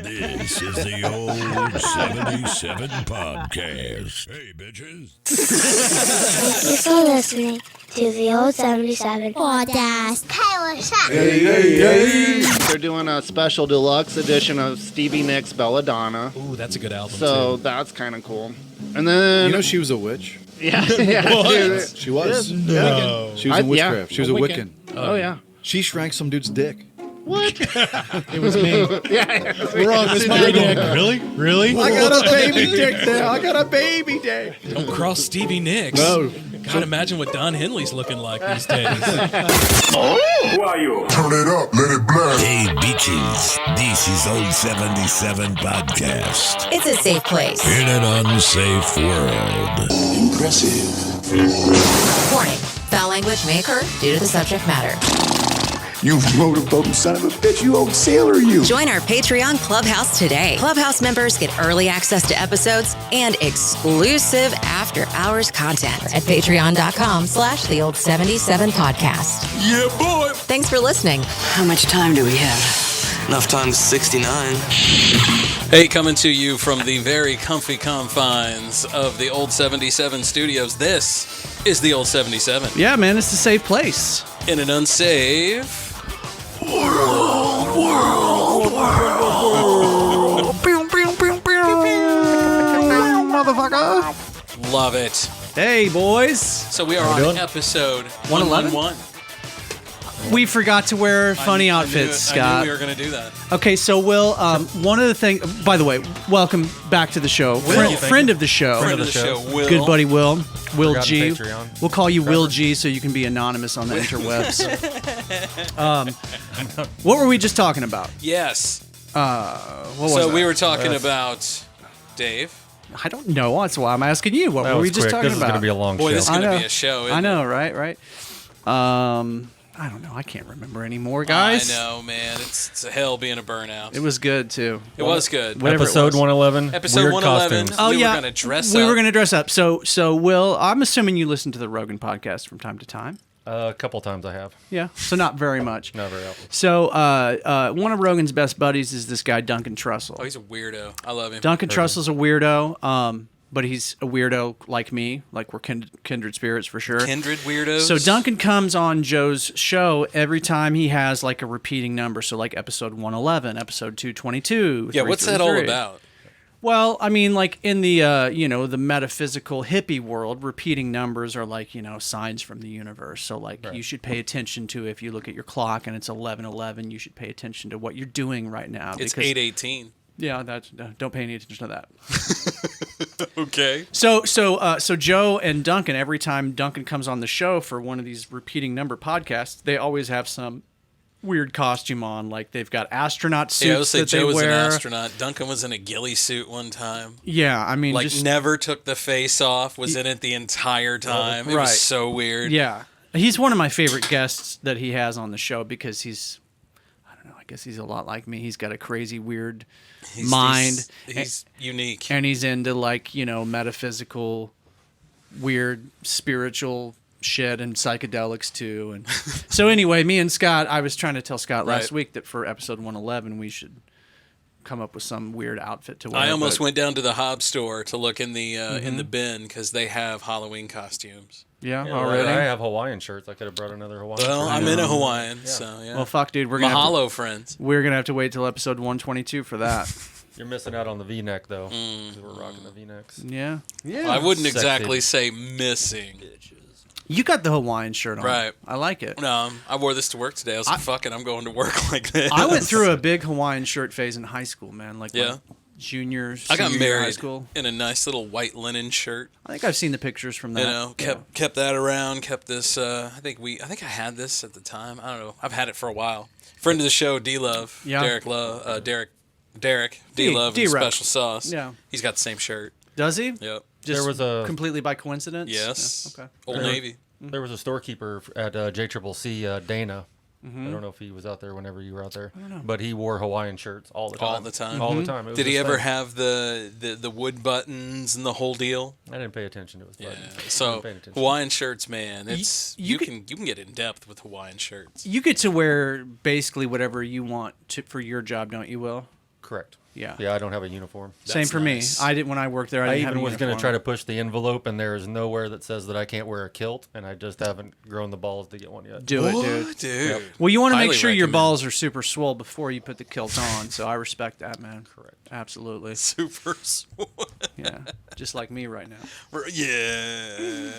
This is the Old 77 Podcast. Hey, bitches. Thank you for listening to the Old 77 Podcast. Hey, what's up? Hey. They're doing a special deluxe edition of Stevie Nicks' Belladonna. Ooh, that's a good album, So too. that's kind of cool. And then... You know she was a witch? Yeah. What? She was. No. She was in witchcraft. She was a Wiccan. Wiccan. Oh, yeah. She shrank some dude's dick. What? It was me. We're on this My dick. Really? Really? I got a baby dick now. I got a baby dick. Don't cross Stevie Nicks. No. God, imagine what Don Henley's looking like these days. Who are you? Turn it up, let it blast. Hey, bitches. This is Old 77 Podcast. It's a safe place. In an unsafe world. Impressive. Warning. Foul language may occur due to the subject matter. You motorboating son of a bitch, you old sailor, you. Join our Patreon Clubhouse today. Clubhouse members get early access to episodes and exclusive after-hours content at patreon.com/theold77podcast. Yeah, boy. Thanks for listening. How much time do we have? Enough time to 69. Hey, coming to you from the very comfy confines of the Old 77 studios, this is the Old 77. Yeah, man, it's a safe place. In an unsafe... Motherfucker. Love it. Hey, boys. So we are on episode 111. We forgot to wear funny outfits, Scott. I knew we were going to do that. Okay, so Will, one of the things... By the way, welcome back to the show. Friend of the show. Friend of the show, Will. Good buddy Will. Will G. Patreon. We'll call you Will G so you can be anonymous on the interwebs. What were we just talking about? Yes. What was So it? we were talking about Dave. I don't know. That's why I'm asking you. What were we just talking about? This is going to be a long Boy, show. this is going to be a show, isn't I know, it? right? I don't know. I can't remember anymore, guys. I know, man. It's a hell being a burnout. It was good, too. It was good. Whatever it Episode was. 111. Episode weird 111. Costumes. We were going to dress up. We were going to dress up. So, Will, I'm assuming you listen to the Rogan podcast from time to time. A couple times I have. Yeah. So not very much. Not very often. So one of Rogan's best buddies is this guy, Duncan Trussell. Oh, he's a weirdo. I love him. Duncan Trussell's a weirdo, but he's a weirdo like me. Like we're kindred spirits for sure. Kindred weirdos. So Duncan comes on Joe's show every time he has like a repeating number. So like episode 111, episode 222. Yeah, what's that all 333. about? Well, I mean, like in the the metaphysical hippie world, repeating numbers are like signs from the universe. So like you should pay attention to if you look at your clock and it's 11:11, you should pay attention to what you're doing right now. It's because, 8:18. Yeah, that's don't pay any attention to that. Okay. So Joe and Duncan, every time Duncan comes on the show for one of these repeating number podcasts, they always have some weird costume on. Like they've got astronaut suits I would say that Joe they was wear. an astronaut. Duncan was in a ghillie suit one time. Yeah, I mean, Like just, never took the face off. Was in it the entire time. It Right. was so weird. Yeah, he's one of my favorite guests that he has on the show because he's, I don't know, I guess he's a lot like me. He's got a crazy, weird mind. He's unique. And he's into like, metaphysical, weird, spiritual shit and psychedelics too. And so anyway, me and Scott, I was trying to tell Scott last week that for episode 111, we should come up with some weird outfit to wear. I almost went down to the Hobbs store to look in the bin because they have Halloween costumes. Yeah, already. I have Hawaiian shirts. I could have brought another Hawaiian shirt. Well, I'm in a Hawaiian, so yeah. Well, fuck, dude. We're gonna Mahalo, friends. We're gonna have to wait till episode 122 for that. You're missing out on the V-neck, though. 'Cause we're rocking the V-necks. Yeah. Well, I wouldn't Sexy. exactly say missing. You got the Hawaiian shirt on. Right. I like it. No, I wore this to work today. I was like, fuck it, I'm going to work like this. I went through a big Hawaiian shirt phase in high school, man. Like Yeah. junior, I got senior year of high married school. in a nice little white linen shirt. I think I've seen the pictures from that. Kept that around. Kept this. I think I had this at the time. I don't know. I've had it for a while. Friend of the show, D Love. Yeah. Derek D Love, and D-Rep. Special Sauce. Yeah. He's got the same shirt. Does he? Yep. Just There was a- completely by coincidence. Yes. Yeah, okay. Old Navy. There was a storekeeper at J.C.P.S, Dana. I don't know if he was out there whenever you were out there. I don't know. But he wore Hawaiian shirts all the time. All the time. All the time. It was Did he his ever thing. have the wood buttons and the whole deal? I didn't pay attention to his Yeah. buttons. I So wasn't paying attention. Hawaiian shirts, man, it's you you could- can get in depth with Hawaiian shirts. You get to wear basically whatever you want for your job, don't you, Will? Correct. Yeah. Yeah, I don't have a uniform. Same That's for nice. me. I didn't when I worked there. I I didn't have even a was going to uniform. try to push the envelope, and there is nowhere that says that I can't wear a kilt, and I just haven't grown the balls to get one yet. Do it, dude. Dude. Yep. Well, you want to make Highly sure your recommend. balls are super swole before you put the kilt on. So I respect that, man. Correct. Absolutely. Super swole. Yeah. Just like me right now. Yeah.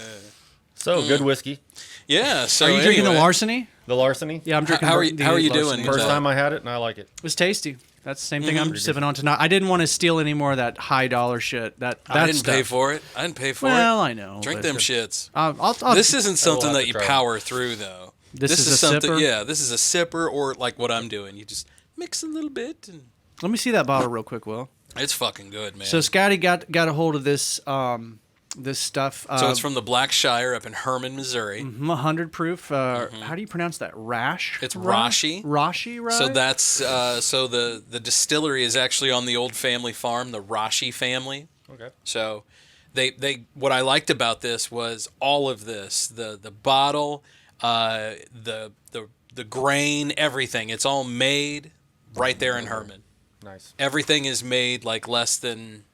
So, good whiskey. Yeah. So Are you drinking the anyway, larceny? The larceny. Yeah, I'm drinking. How are the you larceny doing as with First that? time I had it, and I like it. It was tasty. That's the same thing I'm sipping on tonight. I didn't want to steal any more of that high dollar shit. That I didn't stuff. pay for it. I didn't pay for Well, it. I know. Drink but- them shits. I'll, This isn't something have that to you try it. power through, though. This is a something. sipper? Yeah, this is a sipper, or like what I'm doing. You just mix a little bit, and Let me see that bottle real quick, Will. it's fucking good, man. So Scotty got a hold of this this stuff. So it's from the Black Shire up in Hermann, Missouri. 100 proof. How do you pronounce that? Rash? It's Roche. Roche. Roche, right? So that's so the distillery is actually on the old family farm, the Roche family. Okay. So they what I liked about this was all of this, the bottle, the grain, everything. It's all made right there in Hermann. Nice. Everything is made like less than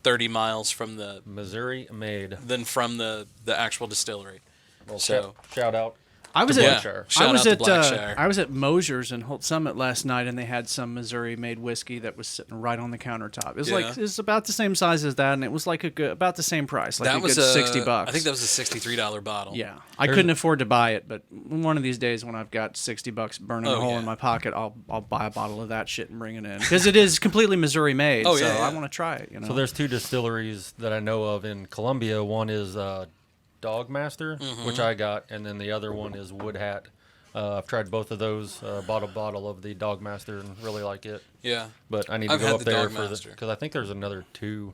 30 miles from the Missouri made. the actual distillery. Well, So- shout out. I was Yeah. at Shire. Shout I was out to at Blackshire. I was at Mosier's in Holt Summit last night, and they had some Missouri-made whiskey that was sitting right on the countertop. It was Yeah. like it was about the same size as that, and it was like about the same price, like that a was good $60. I think that was a $63 bottle. Yeah, I couldn't afford to buy it, but one of these days when I've got $60 burning a hole yeah. in my pocket, I'll buy a bottle of that shit and bring it in because it is completely Missouri made. Oh, so yeah, yeah. I want to try it. You know. So there's two distilleries that I know of in Columbia. One is Dogmaster, which I got, and then the other one is Wood Hat. I've tried both of those. Bought a bottle of the Dogmaster and really like it. Yeah. But I need to I've go had up the there Dogmaster. because I think there's another two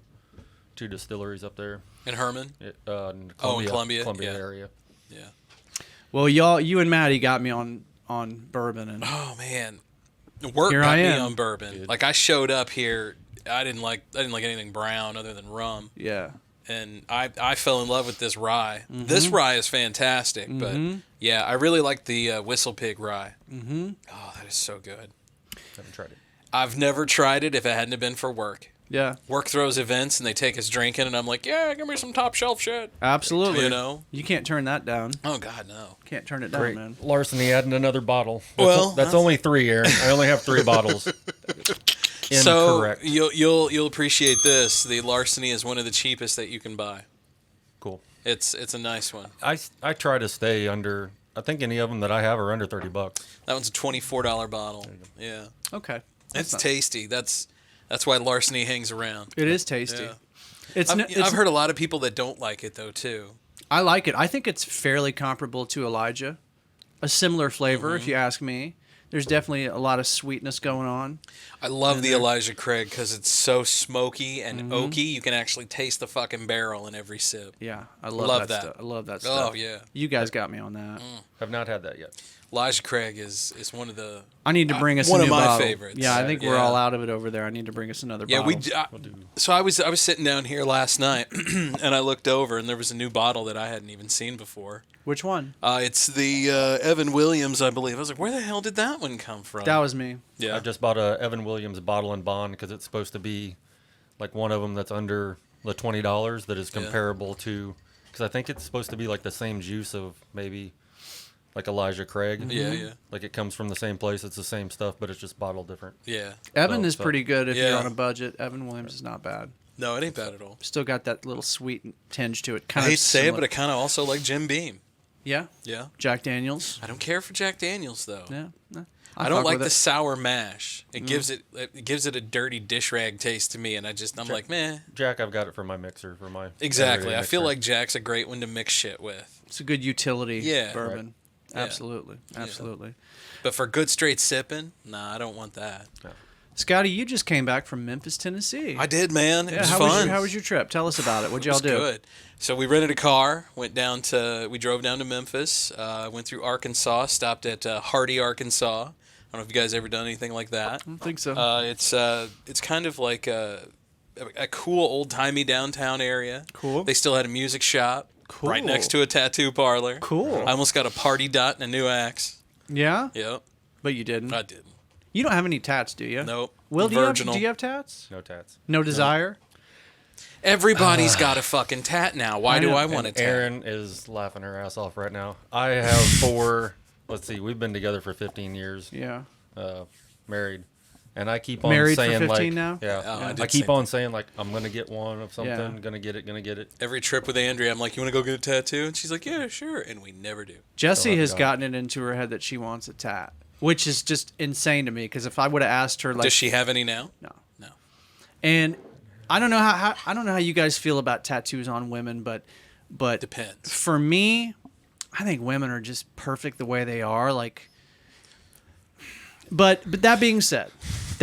distilleries up there. In Hermann? In Columbia? Yeah. area. Yeah. Well, you and Maddie got me on bourbon, and Oh man, work Here got I me am. on bourbon. Like I showed up here, I didn't like anything brown other than rum, yeah. and I fell in love with this rye. This rye is fantastic, but yeah, I really like the Whistle Pig rye. Oh, that is so good. Haven't tried it. I've never tried it if it hadn't have been for work. Yeah, Work throws events and they take us drinking, and I'm like, yeah, give me some top shelf shit. absolutely. You know? You can't turn that down. Oh God, no. Can't turn it down, Great. man. Larceny adding another bottle. Well, that's only 3, Aaron. I only have 3 bottles. So Incorrect. you'll appreciate this. The Larceny is one of the cheapest that you can buy. Cool. It's a nice one. I try to stay under. I think any of them that I have are under $30. That one's a $24 bottle. Yeah, Okay, it's tasty. That's why Larceny hangs around. it is tasty. Yeah. It's I've heard a lot of people that don't like it though too. I like it. I think it's fairly comparable to Elijah, a similar flavor, if you ask me. There's definitely a lot of sweetness going on. I love the Elijah Craig because it's so smoky and oaky. You can actually taste the fucking barrel in every sip. Yeah, I Love love that. stuff. I love that stuff. Oh yeah, You guys got me on that. Have not had that yet. Elijah Craig is one of the I need to bring us one a of new my bottle. favorites. Yeah, I think we're Yeah. all out of it over there. I need to bring us another Yeah, bottle. so I was sitting down here last night and I looked over and there was a new bottle that I hadn't even seen before. Which one? It's the Evan Williams, I believe. I was like, where the hell did that one come from? That was me. yeah. I just bought a Evan Williams bottle and bond because it's supposed to be like one of them that's under the $20 that is comparable to. Because I think it's supposed to be like the same juice of maybe like Elijah Craig. Yeah, yeah. Like it comes from the same place. It's the same stuff, but it's just bottled different. Yeah. Evan So- is so- pretty good if Yeah. you're on a budget. Evan Williams is not bad. No, it ain't bad at all. Still got that little sweet tinge to it. I Kind hate of to say it, similar- but I kind of also like Jim Beam. yeah, Yeah. Jack Daniels. I don't care for Jack Daniels though. Yeah, no, I don't fuck like with the it. sour mash. It gives it a dirty dish rag taste to me, and I'm like, meh. Jack, I've got it for my mixer for my Exactly. everyday I feel mixer. like Jack's a great one to mix shit with. It's a good utility Yeah. bourbon. Yeah. Absolutely, absolutely. But for good straight sipping, nah, I don't want that. Scotty, you just came back from Memphis, Tennessee. I did, man. It Yeah, was how fun. how was your trip? Tell us about it. What'd y'all It was do? good. So we rented a car, we drove down to Memphis, went through Arkansas, stopped at Hardy, Arkansas. I don't know if you guys ever done anything like that. I don't think so. It's kind of like a cool old timey downtown area. Cool. They still had a music shop right Cool. next to a tattoo parlor. Cool. I almost got a party dot and a new axe. Yeah, Yep, but you didn't. I didn't. You don't have any tats, do you? Nope. Will, virginal. do you have tats? No tats. No desire? Everybody's got a fucking tat now. Why do I want a tat? Erin is laughing her ass off right now. I have 4. Let's see. We've been together for 15 years. Yeah. Married. And I keep on Married saying for 15 like, now? yeah, Oh, I keep on saying like, I'm gonna get one of something, gonna get it. Every trip with Andrea, I'm like, you want to go get a tattoo? And she's like, yeah, sure. And we never do. Jessie has gotten it into her head that she wants a tat, which is just insane to me. Because if I would have asked her, like, does she have any now? No. And I don't know how you guys feel about tattoos on women, but depends. For me, I think women are just perfect the way they are. Like, but that being said, if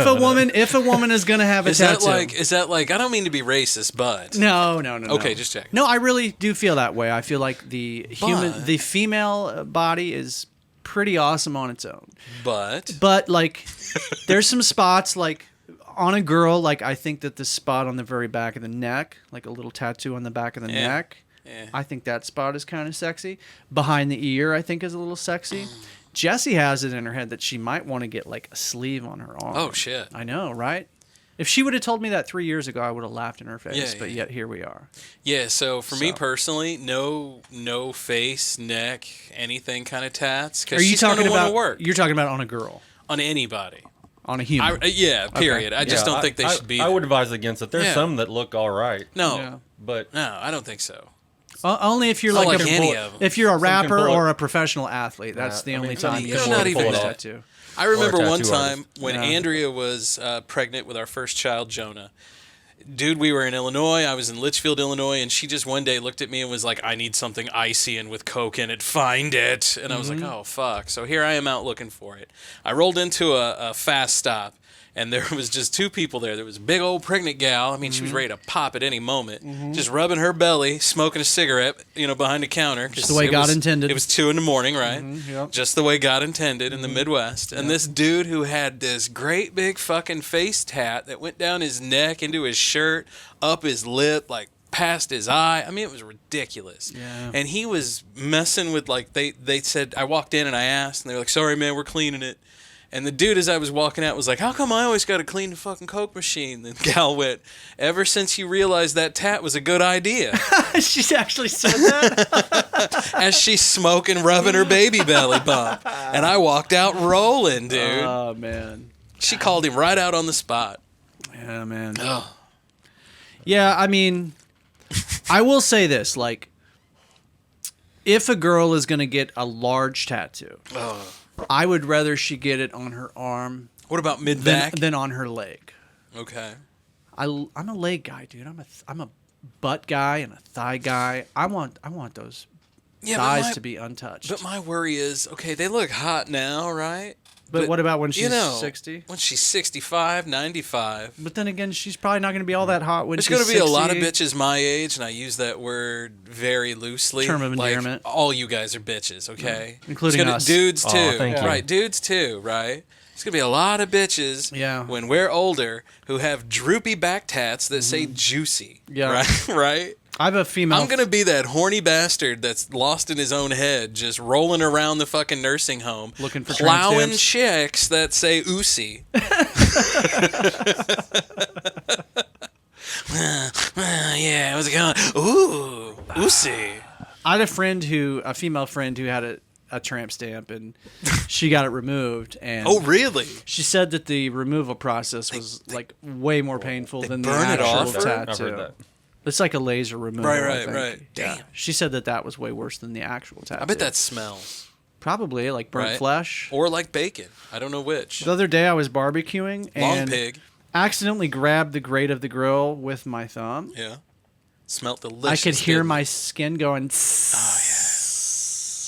a woman is gonna have a tattoo, is that like? I don't mean to be racist, but no. Okay, just check. No, I really do feel that way. I feel like the female body is pretty awesome on its own. But like, there's some spots like on a girl. Like I think that the spot on the very back of the neck, like a little tattoo on the back of the neck. Yeah. I think that spot is kind of sexy. Behind the ear, I think is a little sexy. Jessie has it in her head that she might want to get like a sleeve on her arm. Oh shit! I know, right? If she would have told me that 3 years ago, I would have laughed in her face. But yet here we are. Yeah. So for me personally, no face, neck, anything kind of tats. Are you talking about work? You're talking about on a girl, on anybody, on a human? Period. Okay. I just don't think they should be. I would advise against it. There's some that look all right. No, but no, I don't think so. Only if you're like any of them. If you're a rapper or a professional athlete, that's the only time you can not even tattoo. I remember one time when Andrea was pregnant with our first child, Jonah. Dude, we were in Illinois. I was in Litchfield, Illinois, and she just one day looked at me and was like, I need something icy and with Coke in it. Find it. And I was like, oh, fuck. So here I am out looking for it. I rolled into a fast stop, and there was just 2 people there. There was a big old pregnant gal. I mean, she was ready to pop at any moment. Just rubbing her belly, smoking a cigarette, behind the counter. Just the way God intended. It was 2 a.m, right? Yep. Just the way God intended in the Midwest. And this dude who had this great big fucking face tat that went down his neck, into his shirt, up his lip, like past his eye. I mean, it was ridiculous. Yeah. And he was messing with, like, they said, I walked in and I asked, and they were like, sorry, man, we're cleaning it. And the dude, as I was walking out, was like, how come I always got to clean the fucking Coke machine? And the gal went, ever since you realized that tat was a good idea. She actually said that? As she's smoking, rubbing her baby belly bump. And I walked out rolling, dude. Oh, man. She called him right out on the spot. Yeah, man. Oh. Yeah, I mean, I will say this. Like, if a girl is going to get a large tattoo... I would rather she get it on her arm. What about mid-back? Than on her leg. Okay. I'm a leg guy, dude. I'm a butt guy and a thigh guy. I want those thighs to be untouched. But my worry is, okay, they look hot now, right? But what about when she's 60? When she's 65, 95. But then again, she's probably not going to be all that hot when she's 60. There's going to be a lot of bitches my age, and I use that word very loosely. Term of endearment. Like, all you guys are bitches, okay? Yeah. Including us. Dudes, too. Oh, thank you. Right, dudes, too, right? There's going to be a lot of bitches when we're older who have droopy back tats that say juicy. Yeah. Right? I have a female. I'm going to be that horny bastard that's lost in his own head, just rolling around the fucking nursing home, looking for plowing chicks that say "oosie." Yeah, how's it going? Ooh, oosie. I had a female friend who had a tramp stamp, and she got it removed. And oh, really? She said that the removal process was like way more painful than the burn it actual off? tattoo. I've heard that. It's like a laser removal. Right. Damn. Yeah. She said that was way worse than the actual tattoo. I bet that smells. Probably like burnt flesh. Or like bacon. I don't know which. The other day I was barbecuing Long and pig. accidentally grabbed the grate of the grill with my thumb. Yeah. Smelt delicious. I could hear my skin going. Oh, yeah.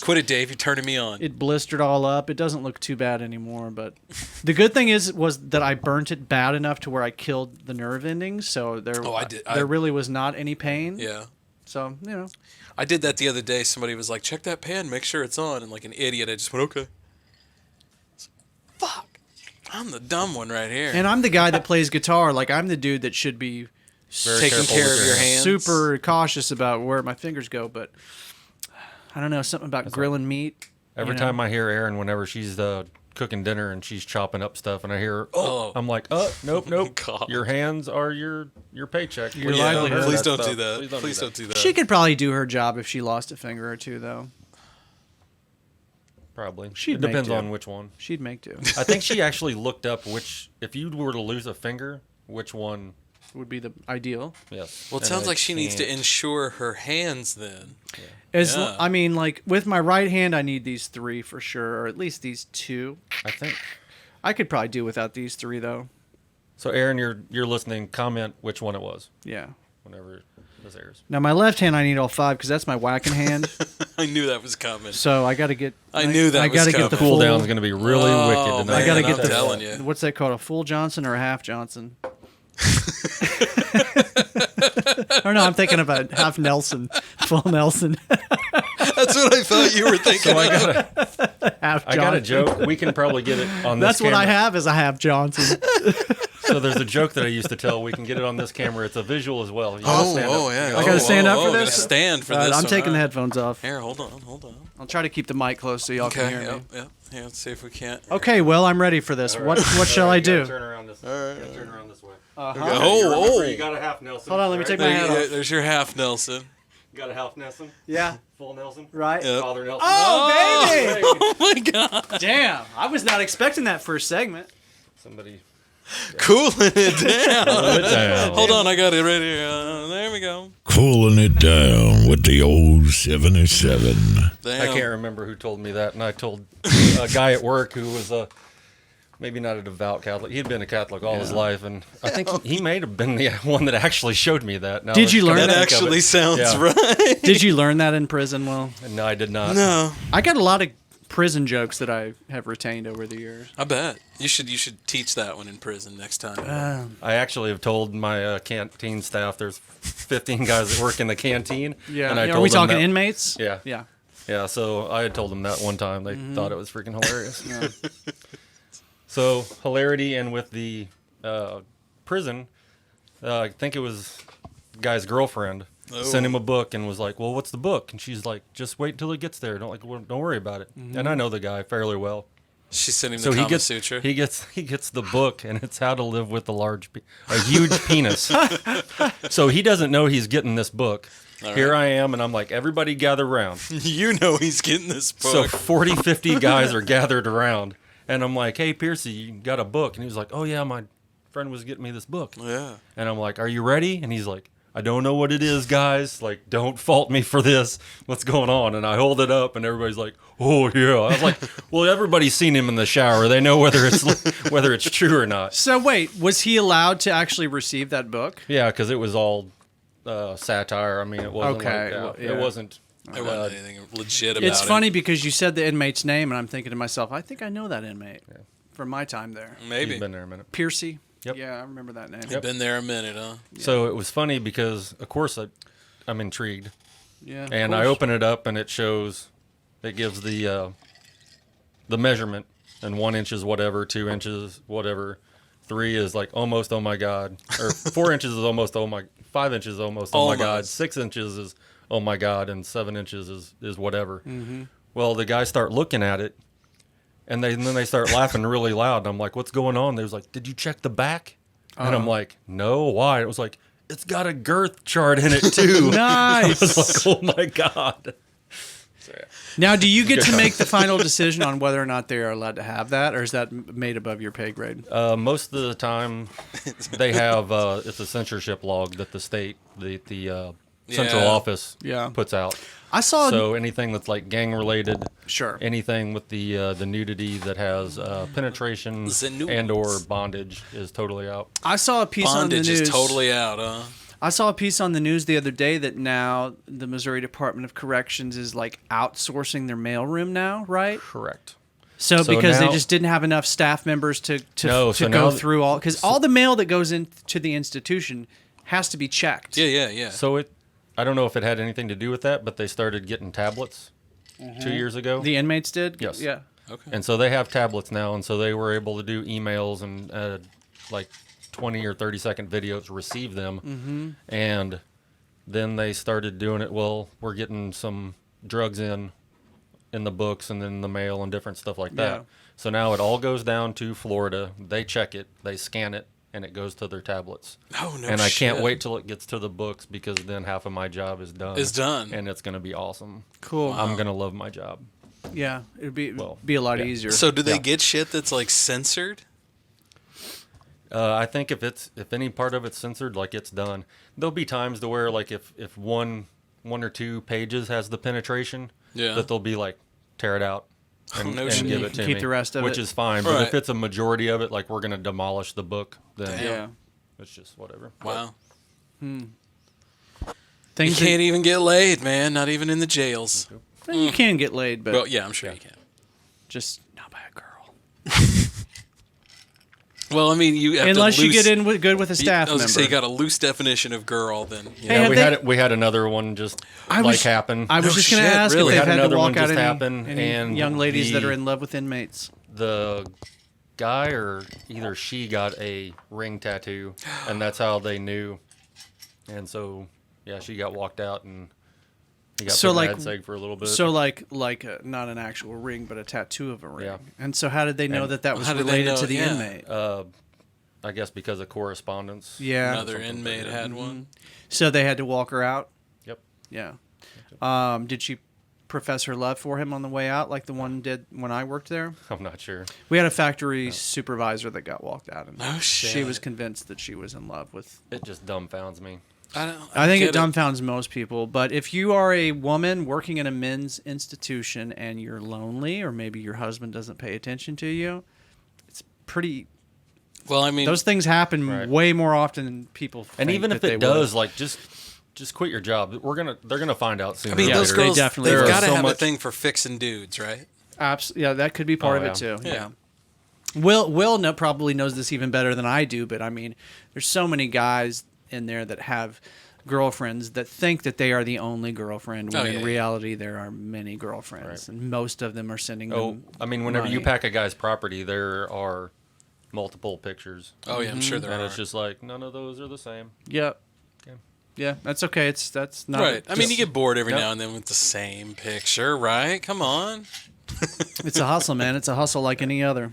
Quit it, Dave. You're turning me on. It blistered all up. It doesn't look too bad anymore, but the good thing was that I burnt it bad enough to where I killed the nerve endings, so there really was not any pain. Yeah. So, I did that the other day. Somebody was like, check that pan, make sure it's on. And like an idiot, I just went, okay. Fuck. I'm the dumb one right here. And I'm the guy that plays guitar. Like, I'm the dude that should be taking care of your hands. Super cautious about where my fingers go, but I don't know, something about grilling meat. Every time I hear Erin, whenever she's cooking dinner and she's chopping up stuff, and I hear her, Oh. I'm like, nope. God. Your hands are your paycheck. Your Yeah, livelihood. please don't stuff. do that. Please don't do that. She could probably do her job if she lost a finger or two, though. Probably. She'd It make depends do. on which one. She'd make do. I think she actually looked up if you were to lose a finger, which one. Would be the ideal. Yes. Well, it And sounds I like she needs to can't- insure her hands then. Yeah. I mean, like with my right hand, I need these 3 for sure, or at least these 2. I think. I could probably do without these 3 though. So, Aaron, you're listening. Comment which one it was. Yeah. Whenever this airs. Now my left hand, I need all 5 because that's my whacking hand. I knew that was coming. So I got to get. I knew that I was gotta coming. get the Cool full down is going to be really wicked tonight. man, I got to get I'm the. telling you. What's that called? A full Johnson or a half Johnson? Or no, I'm thinking about half Nelson, full Nelson. That's what I thought you were thinking. So Half I got a Johnson. joke. We can probably get it on this That's what I camera. have is a half Johnson. So there's a joke that I used to tell. We can get it on this camera. It's a visual as well. You gotta stand up. Yeah. I gotta stand up for gotta this? stand for All right, this. I'm one. taking the All right. headphones off. Here, hold on. I'll try to keep the mic close so y'all can Okay. hear me. Yep. Here, let's see if we can't. Okay, well, I'm ready for this. All What right. shall All I right, you gotta do? Turn around this. right. Turn around this way. Oh. You got a half Nelson. Hold on, let me take my There hat off. there's your half Nelson. You got a half Nelson. Yeah. Full Nelson. Right. Yep. Father Nelson. Oh, baby! Oh my God! Damn, I was not expecting that first segment. Somebody. Cooling it down. Cooling it down. Hold on, I got it right here. There we go. Cooling it down with the old 77. Damn. I can't remember who told me that, and I told a guy at work who was maybe not a devout Catholic. He'd been a Catholic all his life, and I think he may have been the one that actually showed me that. Now Did you learn That that? actually sounds Yeah. right. Did you learn that in prison, Will? No, I did not. No, I got a lot of prison jokes that I have retained over the years. I bet you should teach that one in prison next time. I actually have told my canteen staff there's 15 guys that work in the canteen. Yeah. And I Are told we them talking that- inmates? Yeah. Yeah. Yeah, so I had told them that one time. They thought it was freaking hilarious. So, hilarity, and with the prison, I think it was the guy's girlfriend sent him a book and was like, well, what's the book? And she's like, just wait until it gets there. Don't worry about it. And I know the guy fairly well. She sent him So the he Kama gets Sutra. he gets the book, and it's how to live with a huge penis. So he doesn't know he's getting this book. All Here right. I am, and I'm like, everybody gather around. You know he's getting this So book. 40, 50 guys are gathered around, and I'm like, hey, Piercy, you got a book? And he was like, oh, yeah, my friend was getting me this book. Yeah. And I'm like, are you ready? And he's like, I don't know what it is, guys. Like, don't fault me for this. What's going on? And I hold it up, and everybody's like, oh, yeah. I was like, well, everybody's seen him in the shower. They know whether it's true or not. So wait, was he allowed to actually receive that book? Yeah, because it was all satire. I mean, it wasn't Okay, like that. well, yeah. It wasn't. There wasn't anything legit about it. It's funny because you said the inmate's name, and I'm thinking to myself, I think I know that inmate from my time there. Maybe. He's been there a minute. Piercy. Yep. Yeah, I remember that name. Been there a minute, huh? So it was funny because, of course, I'm intrigued. Yeah. of And I course. open it up, and it gives the measurement, and 1 inch is whatever, 2 inches whatever, 3 is like almost oh my god, or 4 inches is almost oh my, 5 inches is almost oh my god, Almost. 6 inches is oh my god, and 7 inches is whatever. Well, the guys start looking at it, and then they start laughing really loud, and I'm like, what's going on? They was like, did you check the back? And I'm like, no, why? It was like, it's got a girth chart in it too. Nice. I was like, oh my god. So, yeah. Now, do you get Good to time. make the final decision on whether or not they are allowed to have that, or is that made above your pay grade? Most of the time, they have it's a censorship log that the state, the central Yeah. office, Yeah. puts out. I saw. So anything that's like gang related, Sure. anything with the nudity that has penetration The nudes. and or bondage is totally out. I saw a piece on the Bondage news. is totally out, huh? I saw a piece on the news the other day that now the Missouri Department of Corrections is like outsourcing their mailroom now, right? Correct. So So because they now- just didn't have enough staff members to No, so go now- through all, because all the mail that goes into the institution has to be checked. Yeah. So I don't know if it had anything to do with that, but they started getting tablets 2 years ago. The inmates did. Yes. Yeah. Okay. And so they have tablets now, and so they were able to do emails and like 20 or 30-second videos, receive them, and then they started doing it. Well, we're getting some drugs in in the books and then the mail and different stuff like that. Yeah. So now it all goes down to Florida. They check it, they scan it, and it goes to their tablets. Oh, no And I can't shit. wait till it gets to the books because then half of my job is done. Is done. And it's going to be awesome. Cool. I'm going to love my job. Yeah, it'd be Well, be a lot yeah. easier. So do they Yeah. get shit that's like censored? I think if any part of it's censored, like it's done. There'll be times to where like if one or two pages has the penetration, Yeah. that they'll be like tear it out and, no and shit. give it to Keep me, the rest of which it. is fine. But Right. if it's a majority of it, like we're gonna demolish the book, then yeah. it's just whatever. Wow. Things You can't even get laid, man. Not even in the jails. you can get laid, but Well, yeah, I'm sure you can. just not by a girl. Well, I mean, you have Unless to you loose, get in with, good with a staff I was member. gonna say you got a loose definition of girl. Then you Hey, know. have we had another one just I like was- happen. I was No just going to shit, ask really? if Had they've had to another walk one out just any, happen, any and young ladies that the- are in love with inmates. The guy or either she got a ring tattoo, and that's how they knew. And so, yeah, she got walked out, and he got So, put in like- ad seg for a little bit. So like not an actual ring, but a tattoo of a ring. Yeah. And so how did they know And that was how did they related know- to the yeah. inmate? I guess because of correspondence. Yeah. Another Something inmate like had that. one. So they had to walk her out. Yep. Yeah. Did she profess her love for him on the way out, like the one did when I worked there? I'm not sure. We had a factory supervisor that got walked out, and No she shit. was convinced that she was in love with. It just dumbfounds me. I think get it dumbfounds most people. But if you are a woman working in a men's institution and you're lonely, or maybe your husband doesn't pay attention to you, it's pretty. Well, I mean, Those things happen Right. way more often than people think. And even if that they it does, would. like just quit your job. They're gonna find out soon. I mean, or those later. girls, definitely they've are. got to So have a much- thing for fixing dudes, right? Yeah, that could be part Oh, of it too. Yeah. Yeah. Will probably knows this even better than I do, but I mean, there's so many guys in there that have girlfriends that think that they are the only girlfriend, when Oh, in yeah, reality there are many girlfriends, Right. and most of them are sending Oh, them. I mean, whenever you money. pack a guy's property, there are multiple pictures. Oh yeah, I'm sure there And are. it's just like none of those are the same. Yep. Okay. Yeah, that's okay. That's not Right. I mean, you get bored every Yep. now and then with the same picture, right? Come on. It's a hustle, man. It's a hustle like any other.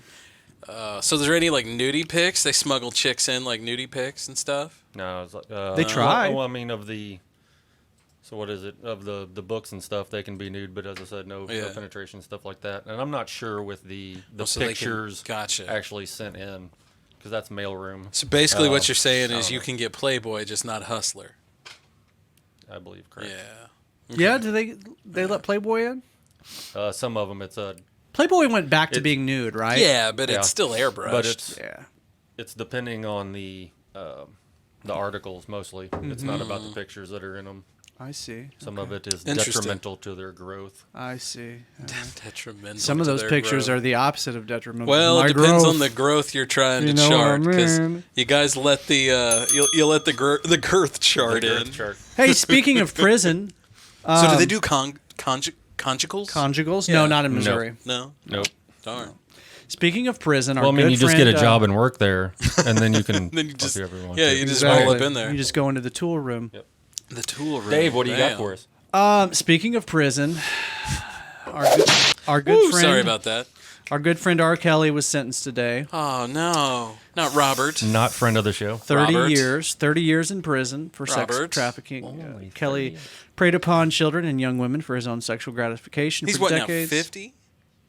So, is there any like nudie pics? They smuggle chicks in like nudie pics and stuff. No, it's like They try. Well, I mean, of the. So what is it of the books and stuff? They can be nude, but as I said, no Yeah. penetration stuff like that. And I'm not sure with the so they can- pictures gotcha. actually sent in, because that's mailroom. So basically, what Oh, you're saying I is don't you know. can get Playboy, just not Hustler. I believe correct. Yeah. Yeah, do they let Playboy in? Some of them it's a, Playboy went back to It's- being nude, right? Yeah, but Yeah. it's still airbrushed. but it's Yeah. it's depending on the articles mostly. It's not about the pictures that are in them. I see. Some of it is Interesting. detrimental to their growth. I see. detrimental. Some of to those their pictures growth. are the opposite of detrimental. Well, My it depends growth. on the growth you're trying You to know what I chart, because mean? you guys let the you let the girth chart The in. girth chart. Hey, speaking of prison, So do they do conjugals? conjugals? Yeah. No, not in Missouri. No. Nope. Darn. Speaking of prison, our Well, I mean, good you just friend, get a job and work there, and then you can Then you fuck just whoever you want yeah, to. you just Exactly. roll up in there. You just go into the tool room. Yep. The tool room. Dave, what do you got Damn. for us? Speaking of prison, our good Woo, friend. sorry about that. Our good friend R. Kelly was sentenced today. Oh no, not Robert. Not friend of the show. 30 Robert. years. 30 years in prison for sex Robert. trafficking. Holy Kelly 30. preyed upon children and young women for his own sexual gratification He's for what decades. now? 50.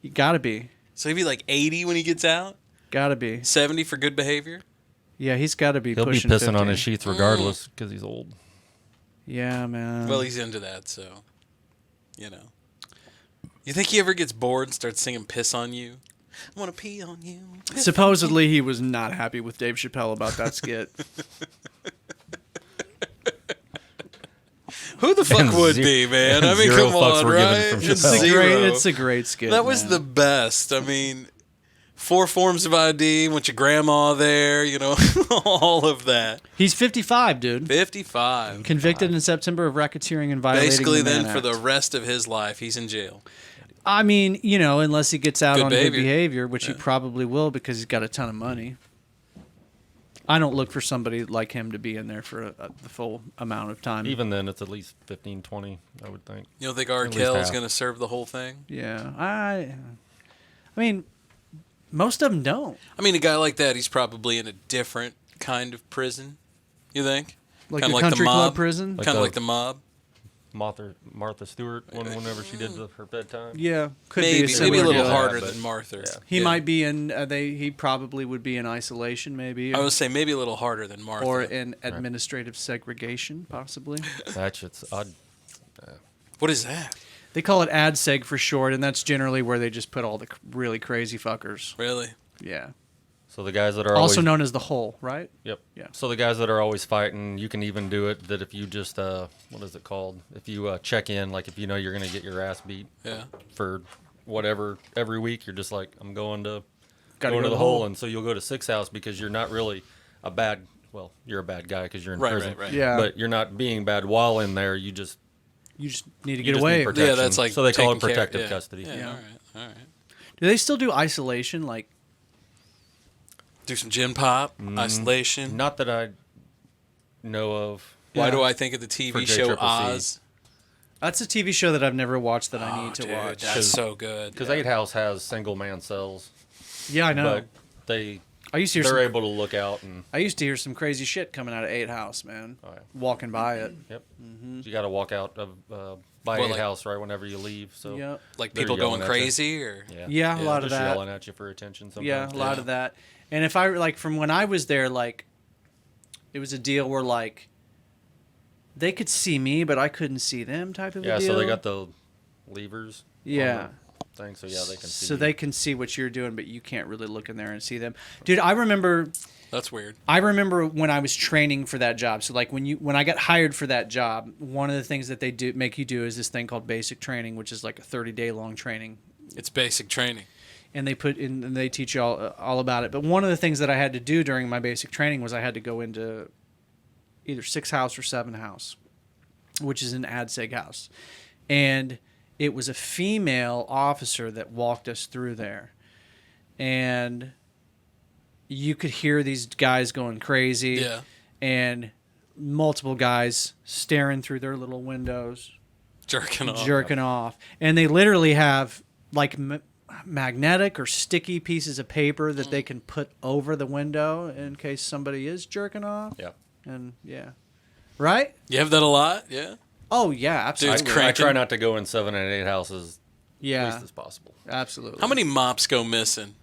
You gotta be. So he'd be like 80 when he gets out. Gotta be. 70 for good behavior. Yeah, he's gotta be He'll be pushing pissing 50. on his sheets regardless because he's old. Yeah, man. Well, he's into that, so you know. You think he ever gets bored and starts singing "Piss on You"? I want to pee on you. piss Supposedly, he was not happy with Dave Chappelle about that skit. Who the fuck And would ze- be, man? I and mean, zero come fucks on, were given right? from It's Chappelle. a Zero. great. It's a great skit. That was man. the best. I mean, 4 forms of ID, went your grandma there, you know, all of that. He's 55, dude. 55. Convicted in September of racketeering and violating Basically, the Mann then for the Act. rest of his life, he's in jail. I mean, you know, unless he gets out Good on behavior. good behavior, which he probably will because he's got a ton of money. I don't look for somebody like him to be in there for the full amount of time. Even then, it's at least 15, 20, I would think. You don't think R. Kelly is going to serve the whole thing? Yeah, I mean, most of them don't. I mean, a guy like that, he's probably in a different kind of prison. You think? Like Kinda a country club prison? Kind of like the mob. Martha Stewart, whenever she did her bedtime. Yeah, could maybe, be maybe a little deal. harder than Martha. Yeah. He might be in. He probably would be in isolation, maybe. I would say maybe a little harder than Martha. Or in administrative segregation, possibly. That shit's odd. What is that? They call it ADSEG for short, and that's generally where they just put all the really crazy fuckers. Really? Yeah. So the guys that are also always, known as the hole, right? Yep. Yeah. So the guys that are always fighting, you can even do it that if you just what is it called? If you check in, like if you know you're gonna get your ass beat. Yeah. For whatever every week, you're just like, I'm going to Gotta go go to the hole, and so you'll go to Six House because you're not really a bad. Well, you're a bad guy because you're in prison. Right. Yeah. But you're not being bad while in there. You just need to get just away. need protection. Yeah, that's like so they call it taking care- protective yeah. custody. Yeah. All right. Do they still do isolation? Like, do some gym pop, isolation. Not that I know of. Why do I think of the TV show J.C.P.S? Oz? that's a TV show that I've never watched that I need to Dude, watch. that's so good. Because 8 House has single man cells. Yeah, I know. But I used to hear they're some, able to look out and. I used to hear some crazy shit coming out of 8 House, man. Oh, yeah. Walking by it. Yep. You got to walk out of by Well, 8 like- House right whenever you leave. So Yep. Like they're people yelling going at you. crazy, or Yeah, a lot of just that. yelling at you for attention. Sometimes. Yeah, a lot of that. And if I like from when I was there, like it was a deal where like they could see me, but I couldn't see them, type of a Yeah, deal. so they got the levers. Yeah. on the thing, so yeah, they can see. So you. they can see what you're doing, but you can't really look in there and see them. Dude, I remember that's weird. I remember when I was training for that job. So like when I got hired for that job, one of the things that they do make you do is this thing called basic training, which is like a 30-day long training. It's basic training. And they put in and they teach you all about it. But one of the things that I had to do during my basic training was I had to go into either 6 House or 7 House, which is an ADSEG house. And it was a female officer that walked us through there. And you could hear these guys going crazy. Yeah. And multiple guys staring through their little windows. Jerking off. And they literally have like magnetic or sticky pieces of paper that they can put over the window in case somebody is jerking off. Yeah. And yeah. Right? You have that a lot? Yeah. Oh, yeah, absolutely. Dude's I try not to go in 7 and 8 houses. Yeah. As least as possible. Absolutely. How many mops go missing?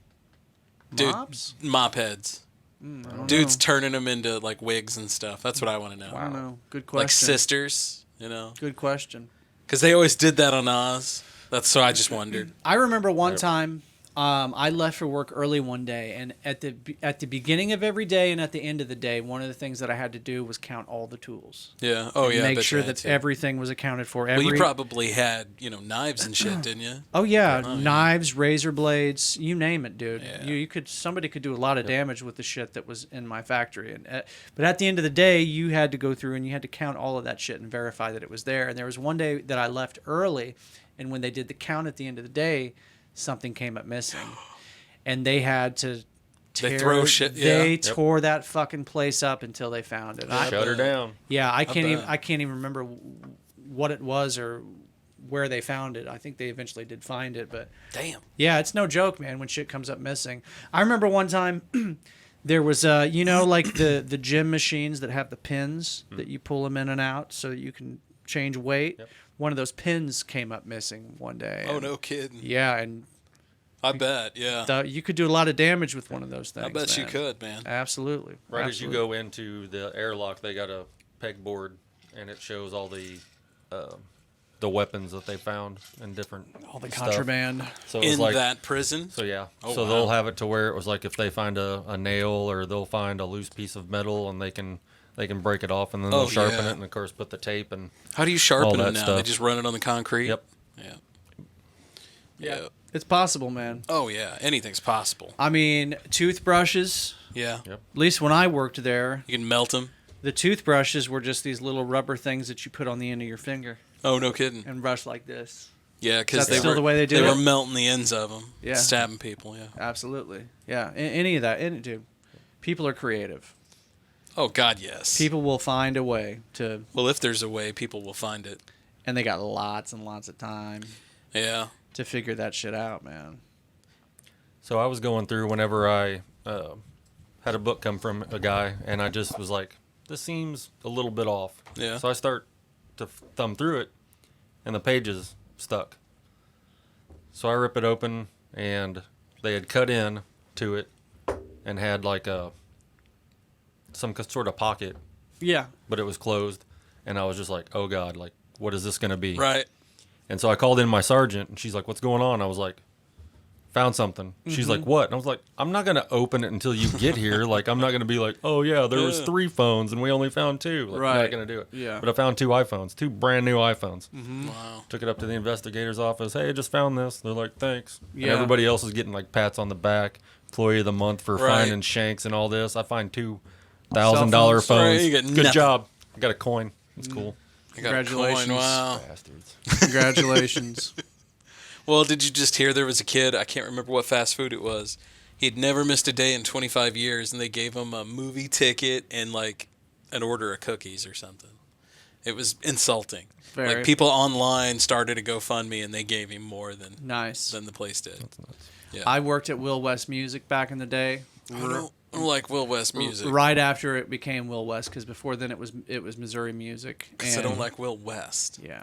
Dude, Mops? mop heads. I don't Dude's know. turning them into like wigs and stuff. That's what I want to know. I don't know. Good question. Like sisters, you know? Good question. Because they always did that on Oz. That's so I just wondered. I remember one time I left for work early one day, and at the beginning of every day and at the end of the day, one of the things that I had to do was count all the tools. Yeah. Oh, And yeah. I make bet sure you had that to. everything was accounted for. Well, you probably had, knives and shit, didn't you? Oh yeah, Oh, yeah. knives, razor blades, you name it, dude. Yeah. Somebody could do a lot of damage with the shit that was in my factory. And but at the end of the day, you had to go through and you had to count all of that shit and verify that it was there. And there was one day that I left early, and when they did the count at the end of the day, something came up missing, and they had to. They throw shit. They tore that fucking place up until they found it. Shut her down. Yeah, I can't bet. even remember what it was or where they found it. I think they eventually did find it, but damn. Yeah, it's no joke, man, when shit comes up missing. I remember one time there was like the gym machines that have the pins that you pull them in and out so that you can change weight. Yep. One of those pins came up missing one day. Oh, and- no kidding. Yeah, and I bet, yeah. you could do a lot of damage with one of those things. I bet you man. could, man. Absolutely. Right Absolutely. as you go into the airlock, they got a pegboard, and it shows all the weapons that they found and different all the stuff. contraband So it was in like, that prison. So yeah, Oh, so wow. they'll have it to where it was like if they find a nail or they'll find a loose piece of metal and they can break it off and then they'll Oh, sharpen yeah. it and of course put the tape and How do you all sharpen that them now? stuff. They just run it on the concrete. Yep. Yeah. It's possible, man. Oh yeah, anything's possible. I mean, toothbrushes. Yeah. Yep. At least when I worked there, You can melt them. the toothbrushes were just these little rubber things that you put on the end of your finger Oh, no kidding. and brush like this. Yeah, because Is that they still were the way they do they it? were melting the ends of them. Yeah. Stabbing people. Yeah. Absolutely. Yeah. Any of that. Dude, people are creative. Oh, God, yes. People will find a way to... Well, if there's a way, people will find it. And they got lots and lots of time. Yeah. To figure that shit out, man. So I was going through whenever I had a book come from a guy, and I just was like, this seems a little bit off. Yeah. So I start to thumb through it, and the pages stuck. So I rip it open, and they had cut in to it and had like some sort of pocket. Yeah. But it was closed, and I was just like, oh God, like, what is this going to be? Right. And so I called in my sergeant, and she's like, what's going on? I was like, found something. She's like, what? And I was like, I'm not going to open it until you get here. Like, I'm not going to be like, oh yeah, there was 3 phones and we only found 2. Like, I'm not going to do it. Yeah. But I found 2 iPhones, 2 brand new iPhones. Wow. Took it up to the investigator's office. Hey, I just found this. They're like, thanks. Yeah. And everybody else is getting like pats on the back, employee of the month for finding shanks and all this. I find $2,000 phones. Right, you get Good nothing. job. I got a coin. It's cool. I got a Congratulations. coin. Wow. Bastards. Congratulations. Well, did you just hear there was a kid, I can't remember what fast food it was. He'd never missed a day in 25 years, and they gave him a movie ticket and like an order of cookies or something. It was insulting. Very. Like people online started a GoFundMe, and they gave him more than the place did. That's nuts. Yeah. I worked at Will West Music back in the day. I don't like Will West music. Right after it became Will West, because before then it was Missouri Music. Because I don't like Will West. Yeah.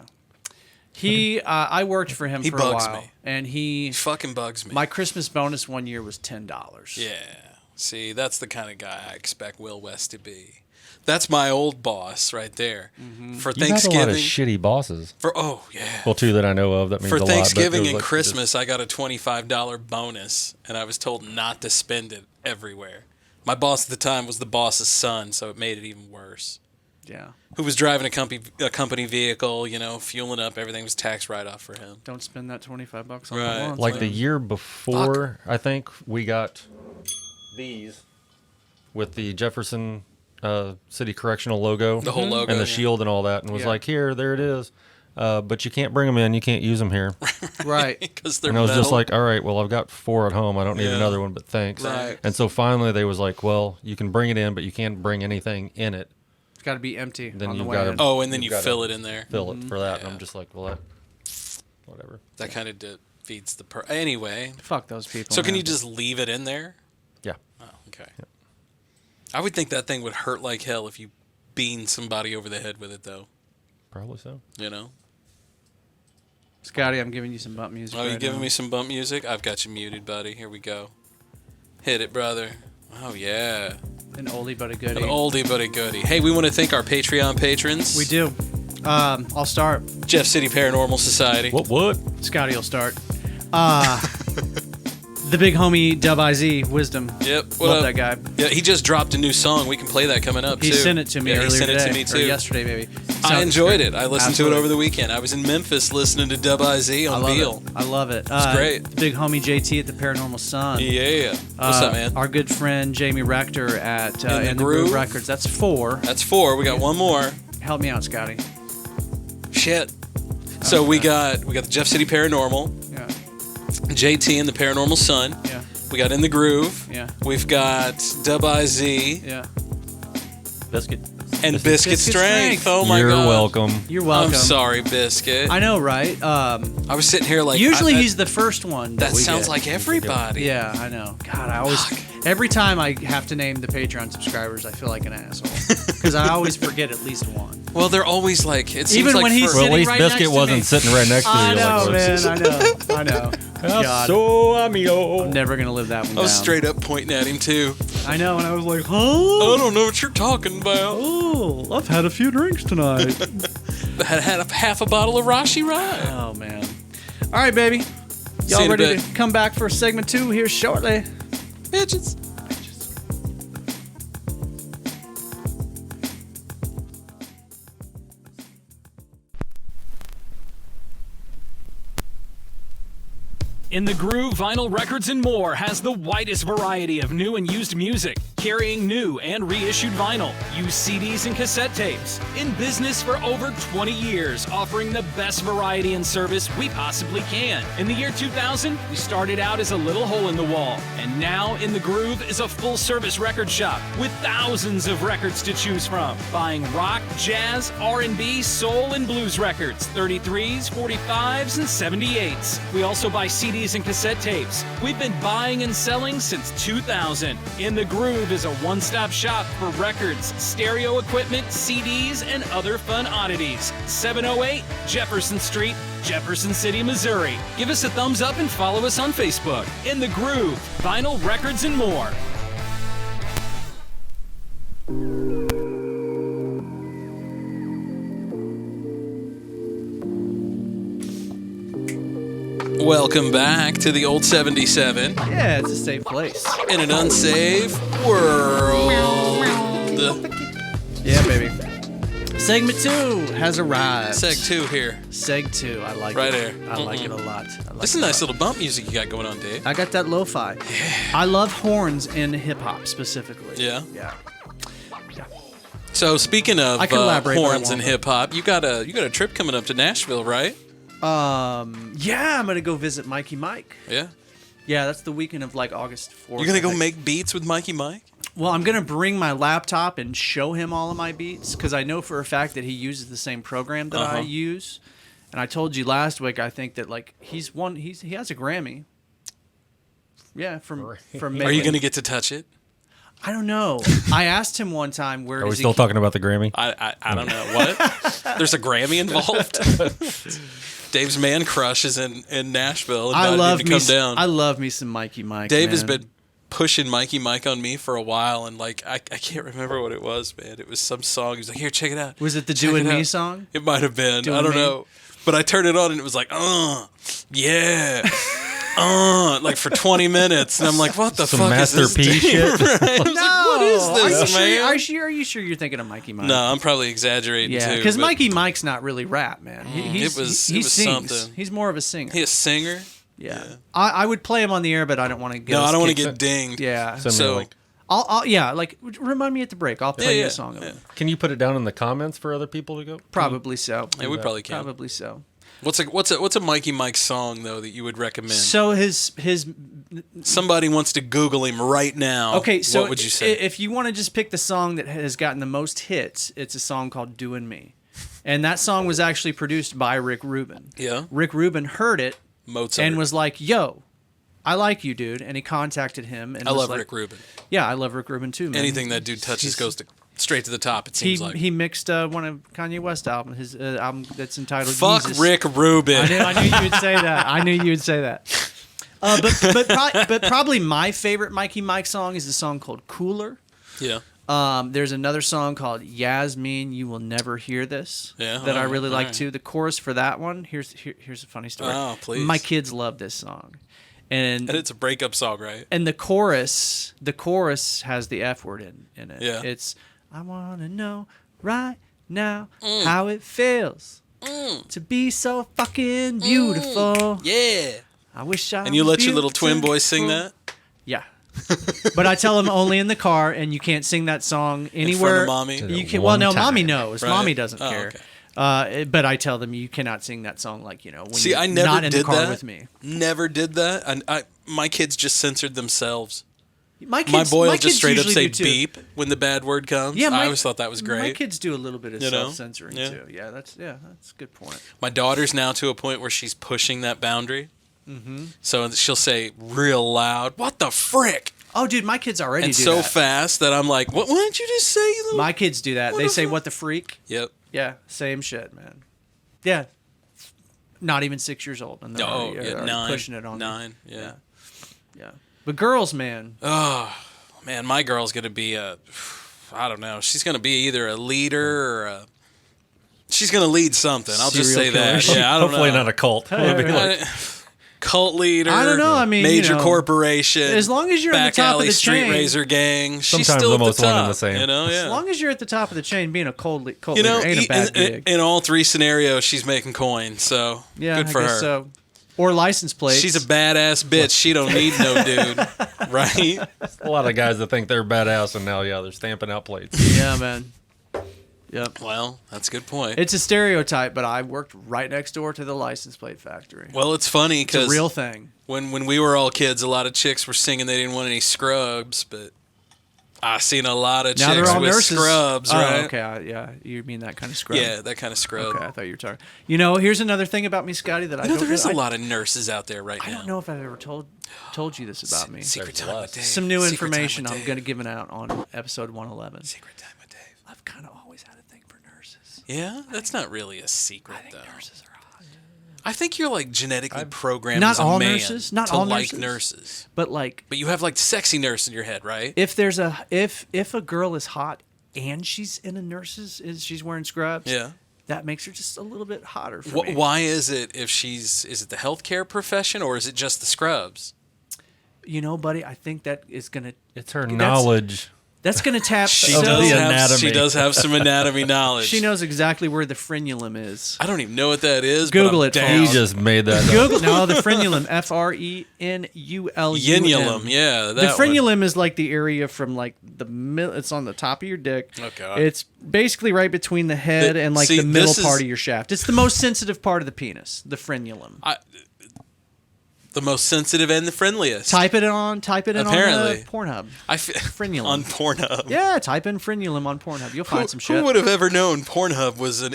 I worked for him for a bugs while. me. And he fucking bugs me. My Christmas bonus one year was $10. Yeah. See, that's the kind of guy I expect Will West to be. That's my old boss right there. For You've Thanksgiving. had a lot of shitty bosses. Yeah. Well, 2 that I know of. That means For a lot. but Thanksgiving it was and like Christmas, I got a $25 bonus, and I was told not to spend it everywhere. My boss at the time was the boss's son, so it made it even worse. Yeah. Who was driving a company vehicle, fueling up, everything was tax write-off for him. Don't spend that $25 on Right. the lawn. Like the year before, I think we got these with the Jefferson City Correctional logo, The whole logo, and the yeah. shield and all that, and was Yeah. like, here, there it is. But you can't bring them in. You can't use them here. Right. Because they're And I was just metal. like, all right, well, I've got 4 at home. I don't need Yeah. another one, but thanks. Right. And so finally they was like, well, you can bring it in, but you can't bring anything in it. It's got to be empty Then on the you've way gotta- in. Oh, and then You've you gotta fill it in there. Fill it for that. Yeah. And I'm just like, well, whatever. That kind of defeats the Anyway. Fuck those people. So can man. you just leave it in there? Yeah. Oh, okay. I would think that thing would hurt like hell if you bean somebody over the head with it, though. Probably so. Scotty, I'm giving you some bump music. Oh, you right giving now. me some bump music? I've got you muted, buddy. Here we go. Hit it, brother. Oh, yeah. An oldie but a goodie. An oldie but a goodie. Hey, we want to thank our Patreon patrons. We do. I'll start. Jeff City Paranormal Society. What? Scotty will start. The big homie Dub IZ, Wisdom. Yep. What Love up? that guy. Yeah, he just dropped a new song. We can play that coming up, He too. sent it to me yeah, earlier he sent today. it to me, too. Or yesterday, maybe. I Sounds enjoyed great. it. I listened Absolutely. to it over the weekend. I was in Memphis listening to Dub IZ on Beale. I love it. It's great. The big homie JT at the Paranormal Son. Yeah. What's up, man? Our good friend Jamie Rector at In the Groove Groove. Records. That's 4. That's 4. We got one more. Help me out, Scotty. Shit. So we got the Jeff City Paranormal, Yeah. JT and the Paranormal Son. Yeah. We got In the Groove. Yeah. We've got Dub IZ Yeah. Biscuit. and Biscuit Strength. Oh my You're god. welcome. You're welcome. I'm sorry, Biscuit. I know, right? I was sitting here like Usually I- he's the first one. That we sounds get. like everybody. Yeah, I know. God, I always. Every time I have to name the Patreon subscribers, I feel like an asshole because I always forget at least one. Well, they're always like it seems Even like when he's for- Well, at sitting least right Biscuit next to wasn't me. sitting right next to you. I know, like, man. I know. God, So amigo. I'm never gonna live that one I was down. straight up pointing at him too. I know, and I was like, I huh? don't know what you're talking about. Oh, I've had a few drinks tonight. Had a half a bottle of Roche Rye. Oh man. All right, baby. See Y'all you in a ready bit. to come back for segment 2 here shortly? Bitches. In the Groove, Vinyl Records and More has the widest variety of new and used music. carrying new and reissued vinyl, used CDs and cassette tapes. In business for over 20 years, offering the best variety and service we possibly can. In the year 2000, we started out as a little hole in the wall, and now In the Groove is a full-service record shop with thousands of records to choose from. Buying rock, jazz, R&B, soul, and blues records, 33s, 45s, and 78s. We also buy CDs and cassette tapes. We've been buying and selling since 2000. In the Groove is a one-stop shop for records, stereo equipment, CDs, and other fun oddities. 708 Jefferson Street, Jefferson City, Missouri. Give us a thumbs up and follow us on Facebook. In the Groove, vinyl, records, and more. Welcome back to the old 77. Yeah, it's a safe place. In an unsafe world. Yeah, baby. Segment 2 has arrived. Seg 2 here. Seg 2, I like right it. here. I like it a lot. This is nice little bump music you got going on, Dave. I got that lo-fi. I love horns in hip-hop specifically. Yeah? Yeah. So speaking of I can elaborate, but I horns and won't. hip-hop, you got a trip coming up to Nashville, right? Yeah, I'm going to go visit Mikey Mike. Yeah. Yeah, that's the weekend of like August 4th. You're going to go make beats with Mikey Mike? Well, I'm going to bring my laptop and show him all of my beats because I know for a fact that he uses the same program that I use. And I told you last week, I think that like he has a Grammy. Yeah, from making. Are you going to get to touch it? I don't know. I asked him one time where Are we still talking about the Grammy? I don't know. What? There's a Grammy involved? Dave's man crush is in Nashville. I love to come down. I love me some Mikey Mike. Dave has man. been pushing Mikey Mike on me for a while, and like I can't remember what it was, man. It was some song. He was like, "Here, check it out." Was it the Check "Doing it Me" out. song? It might have been. Doing I don't Me? know. But I turned it on, and it was like, yeah. Like for 20 minutes, and I'm like, "What the Some fuck Master is P this?" shit. Right? I was like, "What is this, man?" Are you sure you're thinking of Mikey Mike? No, I'm probably exaggerating Yeah, too. because but Mikey Mike's not really rap, man. He it was sings. something. He's more of a singer. He a singer. Yeah. I would play him on the air, but I don't want to get. No, us I don't want to kicked. get dinged. Yeah. So I'll like remind me at the break. I'll play you a song of it. Can you put it down in the comments for other people to go? Probably so. Yeah, we probably can. Probably so. What's a Mikey Mike song though that you would recommend? So his Somebody wants to Google him right now. Okay, so what would you say? If you want to just pick the song that has gotten the most hits, it's a song called "Doing Me," and that song was actually produced by Rick Rubin. Yeah. Rick Rubin heard it Mozart. and was like, "Yo, I like you, dude," and he contacted him. And I was love like, Rick Rubin. Yeah, I love Rick Rubin too, man. Anything that dude touches goes straight to the top. It seems like he mixed one of Kanye West album, his album that's entitled "Fuck Jesus. Rick Rubin." I knew you would say that. I knew you would say that. But probably my favorite Mikey Mike song is the song called "Cooler." Yeah. There's another song called "Yasmin, You Will Never Hear This" that I really like too. The chorus for that one, here's a funny story. Oh, please. My kids love this song. And it's a breakup song, right? And the chorus has the F word in it. Yeah. It's "I wanna know right now how it feels to be so fucking beautiful." Yeah. I wish I. And you was let your little twin boy sing beautiful. that? Yeah. But I tell them only in the car, and you can't sing that song anywhere. In front of mommy? You can. Well, no, One time. mommy knows. Right. Mommy doesn't Oh, care. okay. But I tell them you cannot sing that song like when See, you're I never not in did the car that. with me. Never did that. And my kids just censored themselves. My boy will kids just straight up usually say do too. beep when the bad word comes. Yeah, I always thought that was great. My kids do a little bit of You know? self-censoring Yeah. too. That's a good point. My daughter's now to a point where she's pushing that boundary. Mm-hmm. So she'll say real loud, "What the frick?" Oh, dude, my kids already and do so that. fast that I'm like, "What? Why didn't you just say?" You little... My kids do that. What They the say, fuck? "What the freak?" Yep. Yeah, same shit, man. Yeah. Not even 6 years old, and they're already 9, pushing it on me. 9. Yeah. Yeah. But girls, man. Oh man, my girl's gonna be I don't know. She's gonna be either a leader or she's gonna lead something. I'll just say Serial that. killer. Yeah, I don't Hopefully know. not a cult. It'll be like- Cult leader. I don't know. I mean, major corporation. as long as you're at the back top of alley the street chain. razor gang. She's Sometimes still at almost the one top. and the same. You know, yeah. As long as you're at the top of the chain, being a cult you leader know, ain't a bad gig. in all three scenarios, she's making coin. So Yeah, good for I guess her. so. Or license plates. She's a badass bitch. She don't need no dude, right? A lot of guys that think they're badass, and now, they're stamping out plates. Yeah, man. Yep. Well, that's a good point. It's a stereotype, but I worked right next door to the license plate factory. Well, it's funny because it's a real thing. When we were all kids, a lot of chicks were singing they didn't want any scrubs, but I seen a lot of Now chicks they're all with nurses. scrubs, right? Okay, yeah. You mean that kind of scrub? Yeah, that kind of scrub. Okay, I thought you were talking. You know, here's another thing about me, Scotty, that I don't know. There is a lot of nurses out there right now. I don't know if I've ever told you this about me. Secret Time with Dave. Some new Secret information Time I'm with going to Dave. give it out on episode 111. Secret Time with Dave. I've kind of always had a thing for nurses. Yeah, that's not really a secret, though. Nurses are hot. I think you're like genetically programmed Not as a all man nurses, not to all like nurses. nurses. But like, But you have like sexy nurse in your head, right? if there's a if a girl is hot and she's in a nurse's, she's wearing scrubs. Yeah. That makes her just a little bit hotter for me. Why is it is it the healthcare profession or is it just the scrubs? You know, buddy, I think that is gonna. It's her knowledge. That's gonna tap. She so- does have some anatomy knowledge. She knows exactly where the frenulum is. I don't even know what that is. Google but it, I'm folks. down. He just made that up. Google no the frenulum. Frenulum. Yenulum, yeah. The frenulum is like the area from like the middle. It's on the top of your dick. Okay. It's basically right between the head and like see, the middle this is- part of your shaft. It's the most sensitive part of the penis. The frenulum. The most sensitive and the friendliest. Type it in on Apparently. Pornhub. Frenulum. On Pornhub. Yeah, type in frenulum on Pornhub. You'll find some shit. Who would have ever known Pornhub was an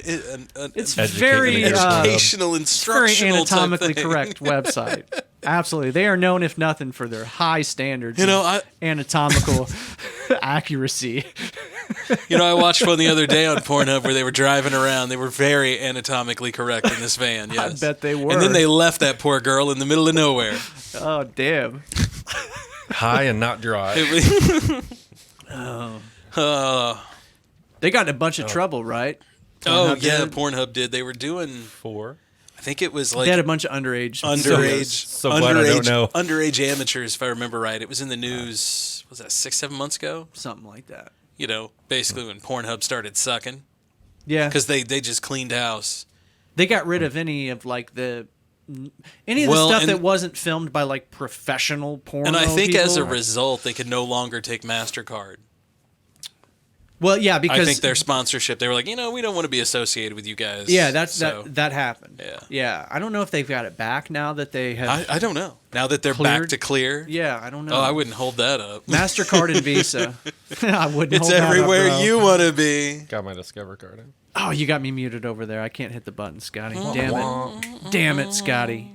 It's very educational, very instructional type anatomically thing. correct website. Absolutely, they are known, if nothing, for their high standards. You know, of anatomical accuracy. You know, I watched one the other day on Pornhub where they were driving around. They were very anatomically correct in this van. Yes, I bet they were. And then they left that poor girl in the middle of nowhere. Oh damn! High and not dry. They got in a bunch of trouble, right? Oh Pornhub yeah, did? Pornhub did. They were doing 4. I think it was like They had a bunch of underage. So glad I don't know. underage amateurs, if I remember right. It was in the news. Was that 6-7 months ago? Something like that. You know, basically when Pornhub started sucking. Yeah, Because they just cleaned house. they got rid of any of like any of the Well, stuff and- that wasn't filmed by like professional porn. And I think as a result, they could no longer take MasterCard. well, yeah, because I think their sponsorship, they were like, we don't want to be associated with you guys. yeah, So, that happened. Yeah. I don't know if they've got it back now that they have. I don't know. Now that they're back Cleared? to clear. Yeah, I don't know. Oh, I wouldn't hold that up. MasterCard and Visa. I wouldn't. It's hold that up, everywhere bro. you want to be. Got my Discover card in. Oh, you got me muted over there. I can't hit the button, Scotty. Damn it. Damn it, Scotty.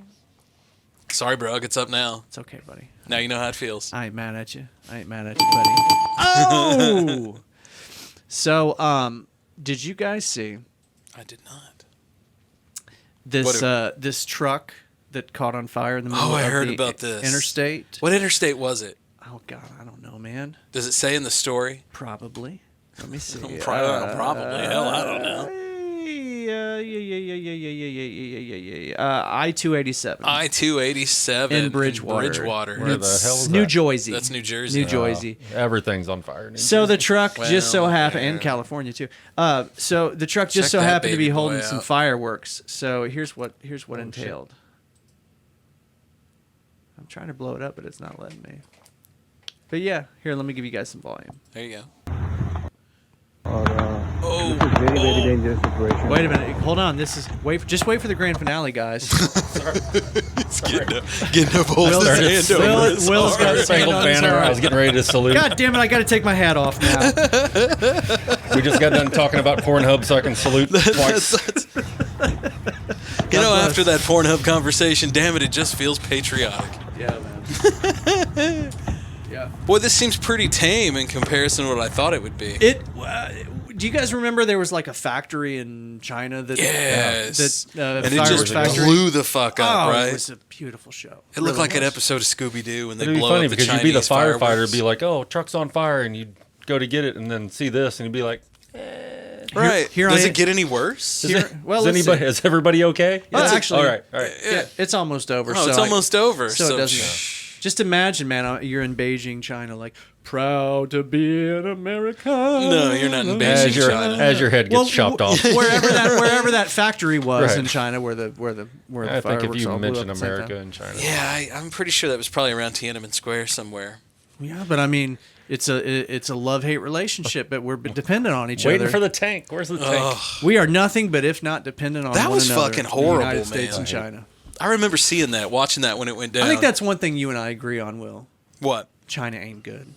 Sorry, bro. It's up now. It's okay, buddy. Now you know how it feels. I ain't mad at you. Buddy. Oh! So, did you guys see I did not. this truck that caught on fire in the middle Oh, I of heard the about this. interstate? What interstate was it? Oh God, I don't know, man. Does it say in the story? Probably. Let me see. Probably. Hell, I don't know. I-287. I-287 In Bridgewater. Where the hell is New that? Jersey. That's New Jersey. New Jersey. Everything's on fire. in So New the Jersey. truck just so Well, happened, yeah. in California too. So the truck just Check so that happened to be baby boy holding some out. fireworks. So here's what entailed. I'm trying to blow it up, but it's not letting me. But yeah, here, let me give you guys some volume. There you go. This is very, very dangerous situation. Wait a minute, hold on. Just wait for the grand finale, guys. It's getting up old Will's got hand over his Will's got arm. his hand Spangled on his banner. arm. I was getting ready to salute. God damn it! I got to take my hat off now. We just got done talking about Pornhub, so I can salute twice. You know, after that Pornhub conversation, damn it just feels patriotic. Yeah, man. Yeah. Boy, this seems pretty tame in comparison to what I thought it would be. Do you guys remember there was like a factory in China that Yes. that and it fireworks just factory blew the fuck up, Oh, right? it was a beautiful show. It looked Really like an was. episode of Scooby-Doo when they It'd be blow funny up the because Chinese you'd be the firefighter, fireworks. be like, "Oh, truck's on fire," and you'd go to get it, and then see this, and you'd be like, Right. Here Does I- it get any worse? Is everybody okay? Well, Yeah. actually, all right. yeah, it's almost over. Oh, it's almost over. So it doesn't. Just imagine, man, you're in Beijing, China, like, proud to be an American. No, you're not in Beijing, China. As your head gets chopped off. Wherever that factory was Right. in China, where the I think if fireworks you all blew mention up at the same America time. and China. Yeah, I'm pretty sure that was probably around Tiananmen Square somewhere. Yeah, but I mean, it's a love-hate relationship, but we're dependent on each Waiting other. for the tank. Where's the tank? We are nothing but if not dependent on That one was another. fucking the horrible, United States man. and China. I remember seeing that, watching that when it went down. I think that's one thing you and I agree on, Will. What? China ain't good.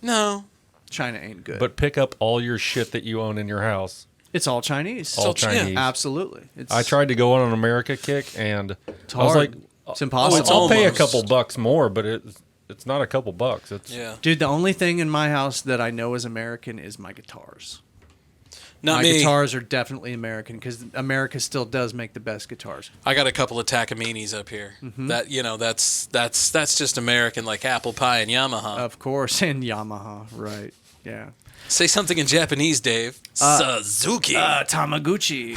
No. China ain't good. But pick up all your shit that you own in your house. It's all Chinese. All Chinese. Yeah, absolutely. I tried to go on an America kick, and I was hard. like, It's impossible. I'll pay a couple bucks more, but it's not a couple bucks. It's Dude, the only thing in my house that I know is American is my guitars. Not my me. guitars are definitely American because America still does make the best guitars. I got a couple of Takaminis up here. Mhm. That's just American, like apple pie and Yamaha. Of course, and Yamaha, right? Yeah. Say something in Japanese, Dave. Suzuki. Tamaguchi.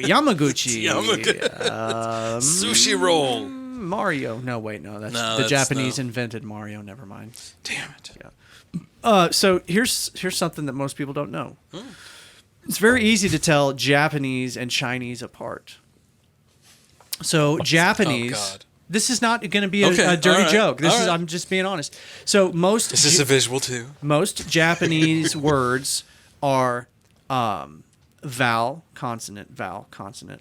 Yamaguchi. Sushi roll. Mario. No, wait, no. That's No, the that's Japanese no. invented Mario. Never mind. Damn it. Yeah. So here's something that most people don't know. It's very easy to tell Japanese and Chinese apart. So Japanese. Oh, God. This is not going to be a Okay, dirty all right, joke. This all is right. I'm just being honest. So most Is this a visual too? Most Japanese words are vowel consonant,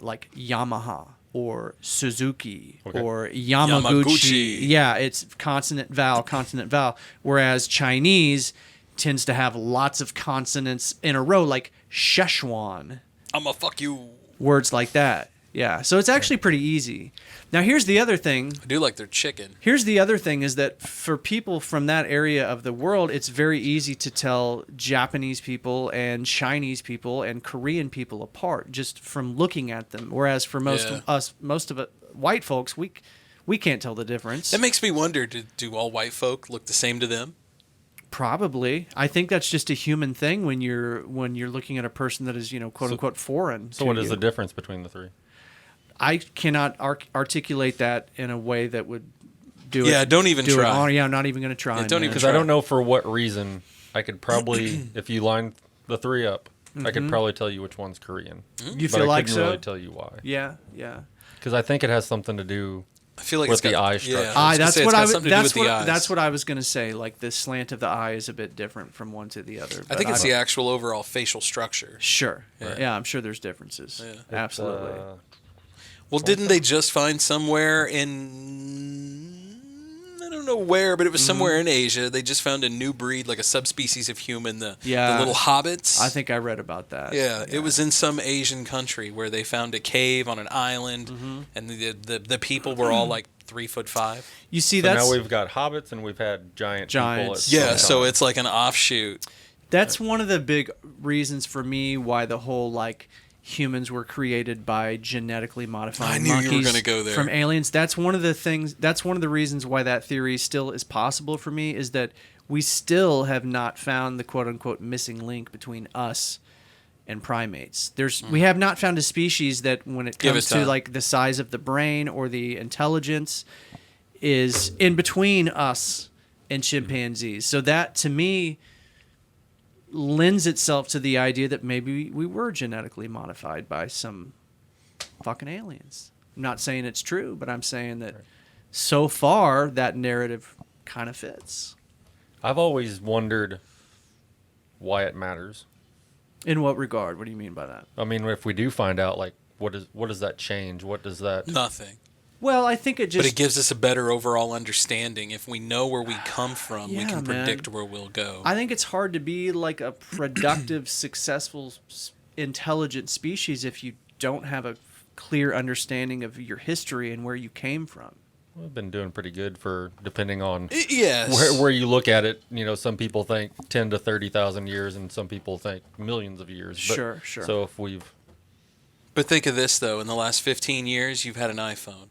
like Yamaha or Suzuki or Yamaguchi. Yeah, it's consonant vowel. Whereas Chinese tends to have lots of consonants in a row, like Szechuan. I'ma fuck you. Words like that. Yeah, so it's actually pretty easy. Now, here's the other thing. I do like their chicken. Here's the other thing is that for people from that area of the world, it's very easy to tell Japanese people and Chinese people and Korean people apart just from looking at them. Whereas for most of us, white folks, we can't tell the difference. That makes me wonder, do all white folk look the same to them? Probably. I think that's just a human thing when you're looking at a person that is, quote unquote foreign. So what is the difference between the three? I cannot articulate that in a way that would do it. Yeah, don't even try. I'm not even going to try. Don't even Because I don't know for what reason. I could probably, if you line the three up, I could probably tell you which one's Korean. You but feel I like couldn't so? really tell you why. Yeah. Because I think it has something to do I feel like with it's got, the eye structure. Yeah, That's what eyes. That's what I was going to say. Like the slant of the eye is a bit different from one to the other. I think it's the actual overall facial structure. Sure. Yeah. Yeah, I'm sure there's differences. Yeah. Absolutely. Well, didn't they just find somewhere in, I don't know where, but it was somewhere in Asia, they just found a new breed, like a subspecies of human, the little hobbits? I think I read about that. Yeah, it was in some Asian country where they found a cave on an island, and the people were all like 3'5". You see, So now we've got hobbits and we've had giants. Yeah, so it's like an offshoot. That's one of the big reasons for me why the whole like humans were created by genetically modifying I knew you were monkeys gonna go there. from aliens. That's one of the things. That's one of the reasons why that theory still is possible for me. Is that we still have not found the quote unquote missing link between us and primates. We have not found a species that, when it comes to like the size of the brain or the intelligence, is in between us and chimpanzees. So that to me lends itself to the idea that maybe we were genetically modified by some fucking aliens. I'm not saying it's true, but I'm saying that so far that narrative kind of fits. I've always wondered why it matters. In what regard? What do you mean by that? I mean, if we do find out, like, what does that change? What does that... Nothing. Well, I think it just... But it gives us a better overall understanding. If we know where we come from, we can predict where we'll go. I think it's hard to be like a productive, successful, intelligent species if you don't have a clear understanding of your history and where you came from. We've been doing pretty good for, depending on yes. where you look at it. You know, some people think 10 to 30,000 years, and some people think millions of years. But, Sure. So if we've... But think of this, though. In the last 15 years, you've had an iPhone.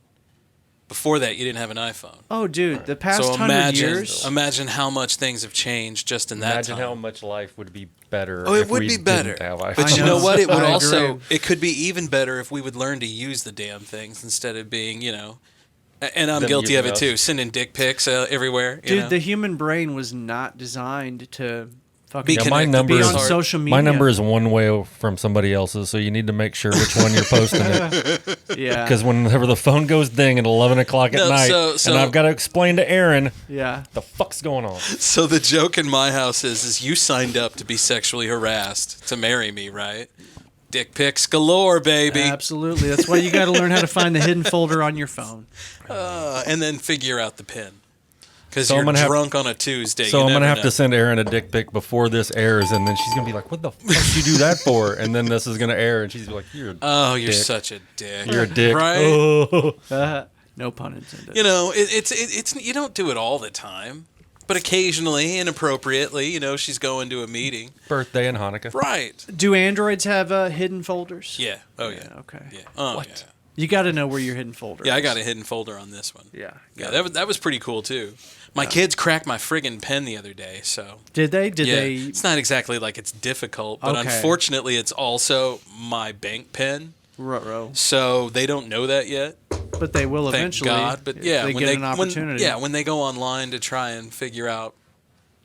Before that, you didn't have an iPhone. Oh, dude, the past 100 years... Imagine how much things have changed just in that Imagine time. how much life would be better Oh, it if would we be better. didn't have iPhones. But you know what? It would I also... agree. It could be even better if we would learn to use the damn things instead of being, And I'm them guilty of using it us. too, sending dick pics everywhere. You Dude, know? the human brain was not designed to fucking Be Yeah, connected. my number be is on social media. My number is one way from somebody else's, so you need to make sure which one you're posting it. Yeah. Because whenever the phone goes ding at 11 o'clock at No, night, so- and I've got to explain to Aaron, Yeah. the fuck's going on? So the joke in my house is you signed up to be sexually harassed to marry me, right? Dick pics galore, baby. Absolutely. That's why you got to learn how to find the hidden folder on your phone. And then figure out the pin. Because So I'm you're gonna drunk on a Tuesday. So you I'm going to never have know. to send Aaron a dick pic before this airs, and then she's going to be like, what the fuck did you do that for? And then this is going to air, and she's like, you're a Oh, you're dick. such a dick. You're a dick. Right? Oh. No pun intended. You know, it's you don't do it all the time. But occasionally, inappropriately, she's going to a meeting. Birthday and Hanukkah. Right. Do androids have hidden folders? Yeah. Oh, yeah. Okay. Yeah. Oh, What? yeah. You got to know where your hidden folder Yeah, is. I got a hidden folder on this one. Yeah. Yeah, that was pretty cool, too. My kids cracked my friggin' pen the other day, so... Did they? Did yeah, they? It's not exactly like it's difficult, but Okay. unfortunately, it's also my bank pen. Ruh-roh. So they don't know that yet. But they will Thank eventually. God. But if yeah, they when get an opportunity. when they go online to try and figure out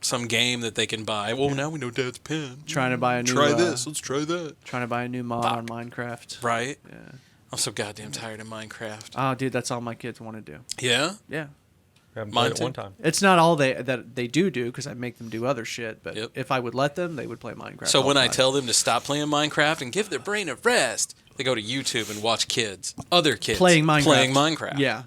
some game that they can buy. Well, now we know Dad's pen. Trying to buy a new. Try this. Let's try that. Trying to buy a new mod on Minecraft. Right. Yeah. I'm so goddamn tired of Minecraft. Oh, dude, that's all my kids want to do. Yeah. Yeah. I haven't Mine played it too. one time. It's not all that they do because I make them do other shit. But Yep. if I would let them, they would play Minecraft. So all when the I time. tell them to stop playing Minecraft and give their brain a rest, they go to YouTube and watch other kids playing Minecraft. Playing Minecraft. Yeah.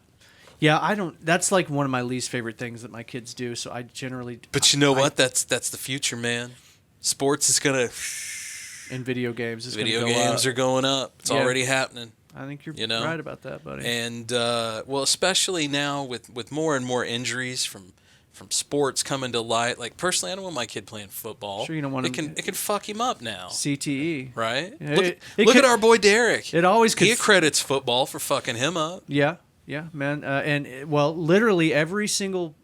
Yeah, I don't. That's like one of my least favorite things that my kids do. So I generally. But you know what? That's the future, man. Sports is gonna. In video games, is Video gonna go games up. are going up. It's Yeah. already happening. I think you're You know? right about that, buddy. And well, especially now with more and more injuries from sports coming to light. Like personally, I don't want my kid playing football. Sure, you don't want it him- can fuck him up now. CTE. Right? Yeah, Look, it look could- at our boy Derek. It always could. He accredits football for fucking him up. Yeah, man. Well, literally every single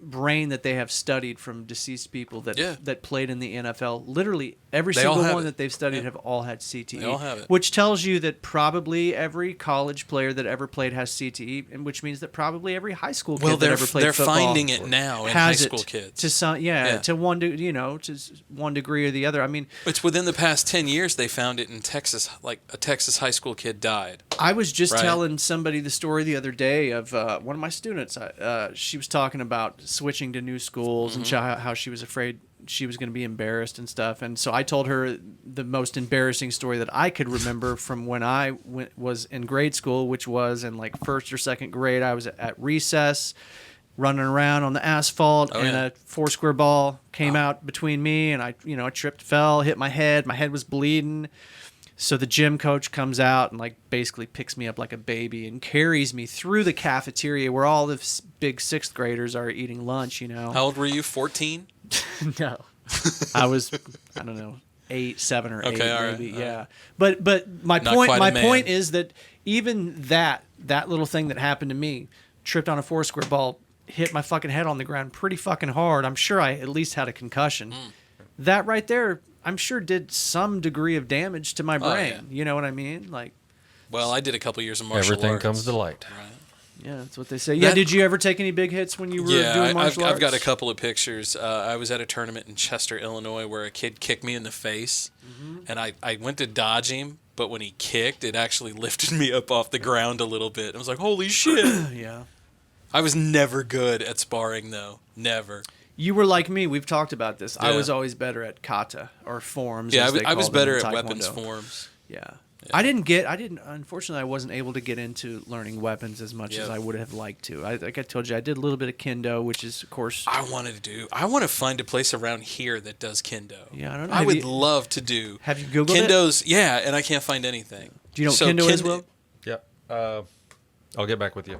brain that they have studied from deceased people that played in the NFL, literally every They all single have one it. that they've studied Yeah. have all had CTE. They all have it. Which tells you that probably every college player that ever played has CTE, and which means that probably every high school kid Well, that ever played they're football finding it now in high has school it kids. to some, to one, to one degree or the other. I mean, It's within the past 10 years they found it in Texas. Like a Texas high school kid died. I was just Right. telling somebody the story the other day of one of my students. She was talking about switching to new schools and how she was afraid she was going to be embarrassed and stuff. And so I told her the most embarrassing story that I could remember from when I was in grade school, which was in like first or second grade. I was at recess running around on the asphalt and a 4-square ball came out between me and I tripped, fell, hit my head. My head was bleeding. So the gym coach comes out and like basically picks me up like a baby and carries me through the cafeteria where all the big 6th graders are eating lunch, How old were you? 14? No. I was, I don't know, 7 or 8 Okay, all right, maybe. all Yeah. right. But my Not point quite a man. point is that even that little thing that happened to me, tripped on a 4-square ball, hit my fucking head on the ground pretty fucking hard. I'm sure I at least had a concussion. That right there, I'm sure did some degree of damage to my brain. yeah. You know what I mean? Like, Well, I did a couple years of martial Everything arts. comes to light. yeah, that's what they say. Yeah, did you ever take any big hits when you were doing martial arts? I've got a couple of pictures. I was at a tournament in Chester, Illinois, where a kid kicked me in the face, and I went to dodge him, but when he kicked, it actually lifted me up off the ground a little bit. I was like, holy shit. Yeah. I was never good at sparring, though. Never. You were like me. We've talked about this. I Yeah. was always better at kata or forms. Yeah, as they I was called them better in at weapons Taekwondo. forms. Yeah. Unfortunately, I wasn't able to get into learning weapons as much as I would have liked to. Like I told you, I did a little bit of kendo, which is, of course. I want to find a place around here that does kendo. Yeah, I don't know. I Have would you- love to do. Have you Googled it? Kendo's? Yeah, and I can't find anything. Do you know what kendo is, Will? Yep. I'll get back with you.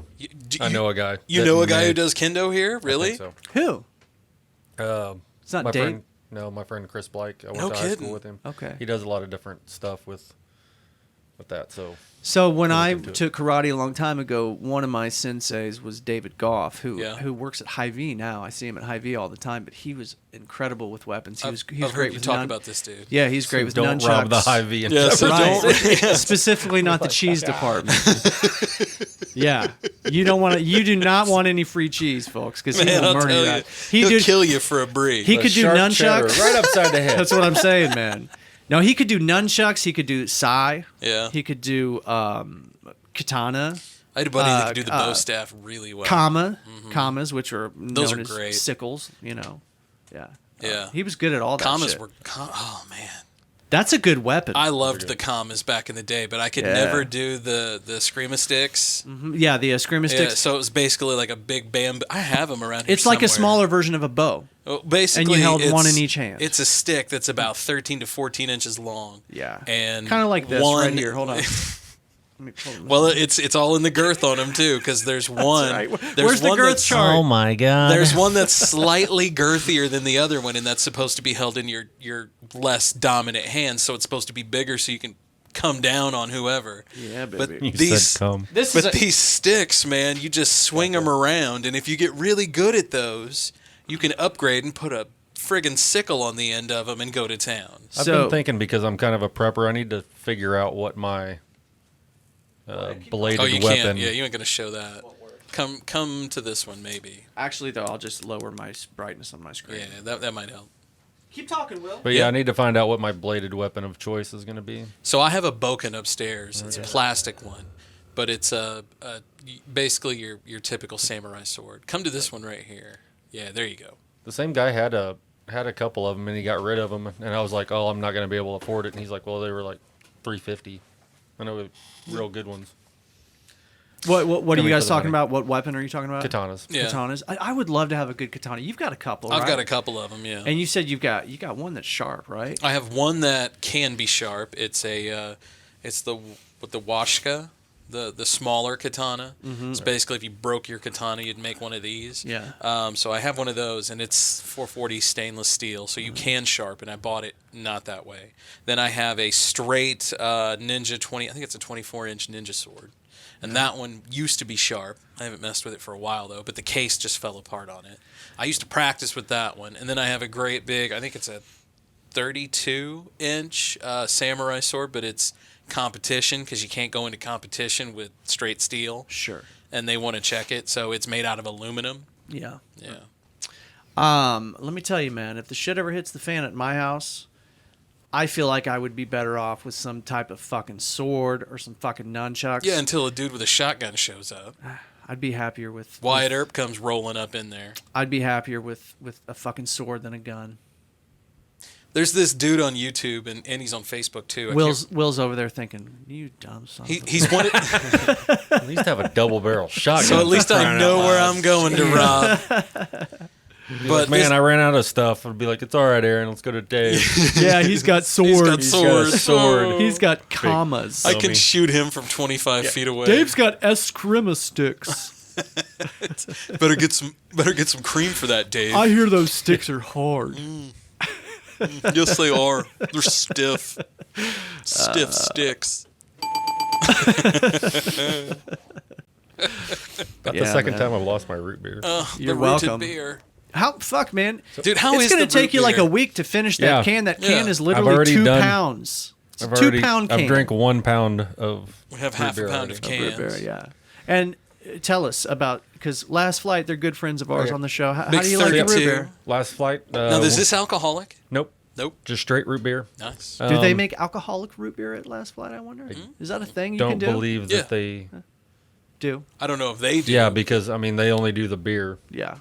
do I know a guy. You that know a guy who may- does kendo here? Really? I think Who? so. It's not my Dave? friend. No, my friend Chris Blake. I went No to high kidding. school with him. Okay. He does a lot of different stuff with that. So when I'll I look into it. took karate a long time ago, one of my senseis was David Goff, who Yeah. works at Hy-Vee now. I see him at Hy-Vee all the time, but he was incredible with weapons. He was I've great heard you with talk about this dude. Yeah, he's great with don't nunchucks. rob the Hy-Vee and Yeah, so Right. don't. Specifically not the cheese department. Yeah, you don't want to. You do not want any free cheese, folks, because he Man, will I'll murder tell that. you, he'll do- kill you for a brie. He could do Sharp nunchucks cheddar, right upside the head. That's what I'm saying, man. No, he could do nunchucks. He could do sai. Yeah. He could do katana. I had a buddy that could do the bow staff really well. Commas, which are Those known are as great. sickles. You know, yeah. Yeah. He was good at all that Commas shit. were. Oh man. That's a good weapon. I loved the commas back in the day, but I could never do the screama sticks. Yeah, the screama sticks. Yeah, so it was basically like a big bamboo. I have them around here. It's like a somewhere. smaller version of a bow. Well, basically, and you held one it's- in each hand. It's a stick that's about 13 to 14 inches long. Yeah, and kind of like this one, right here. Hold on. Well, it's all in the girth on them too, because there's one. right. There's Where's the one girth that's- chart? Oh my god. There's one that's slightly girthier than the other one, and that's supposed to be held in your less dominant hand, so it's supposed to be bigger, so you can come down on whoever. Yeah, But baby. You these said come. these sticks, man, you just swing them around, and if you get really good at those, you can upgrade and put a friggin' sickle on the end of them and go to town. I've been thinking, because I'm kind of a prepper, I need to figure out what my bladed Oh, you weapon. can't. Yeah, you ain't gonna show that. Come to this one, maybe. Actually, though, I'll just lower my brightness on my screen. Yeah, that might help. Keep talking, Will. But yeah, I need to find out what my bladed weapon of choice is going to be. So I have a boken upstairs. It's a plastic one, but it's basically your typical samurai sword. Come to this one right here. Yeah, there you go. The same guy had a couple of them, and he got rid of them, and I was like, "Oh, I'm not going to be able to afford it." And he's like, "Well, they were like $350. I know real good ones." What are Coming you guys for the talking money. about? What weapon are you talking about? Katanas. Yeah. Katanas. I would love to have a good katana. You've got a couple, I've right? got a couple of them. Yeah. And you said you got one that's sharp, right? I have one that can be sharp. It's it's the washka, the smaller katana. Mhm. It's basically if you broke your katana, you'd make one of these. Yeah. So I have one of those, and it's 440 stainless steel, so you can sharpen. I bought it not that way. Then I have a straight Ninja 20. I think it's a 24-inch Ninja sword. And that one used to be sharp. I haven't messed with it for a while, though, but the case just fell apart on it. I used to practice with that one. And then I have a great big, I think it's a 32-inch samurai sword, but it's competition because you can't go into competition with straight steel. Sure. And they want to check it, so it's made out of aluminum. Yeah. Yeah. Let me tell you, man, if the shit ever hits the fan at my house, I feel like I would be better off with some type of fucking sword or some fucking nunchucks. Yeah, until a dude with a shotgun shows up. I'd be happier with Wyatt Earp comes rolling up in there. I'd be happier with a fucking sword than a gun. There's this dude on YouTube, and he's on Facebook too. Will's over there thinking, you dumb son. He's one. At least have a double barrel shotgun. So at least I know where I'm going to rob. But man, I ran out of stuff. I'd be like, "It's all right, Aaron. Let's go to Dave." Yeah, he's got swords. He's got swords. Got a sword. He's got commas. I can shoot him from 25 feet away. Dave's got escrima sticks. better get some cream for that, Dave. I hear those sticks are hard. Yes, they are. They're stiff. Stiff sticks. About the second time I've lost my root beer. You're the welcome. rooted beer. How fuck, man? Dude, how it's is gonna the take root you like beer? a week to finish that can. That can is I've literally already 2 done- pounds. It's I've a already 2-pound can. I've drank 1 pound of. We have root half a beer pound already. of cans. Root beer, yeah. And tell us about, because Last Flight, they're good friends of ours Okay. on the show. How Big do you like the root 32. beer? Last flight. Now, is this alcoholic? Nope. Nope. Just straight root beer. Nice. Do they make alcoholic root beer at Last Flight, I wonder? Is that a thing you can Don't do? believe that Yeah. they. Do. I don't know if they do. Yeah, because I mean they only do the beer. Yeah.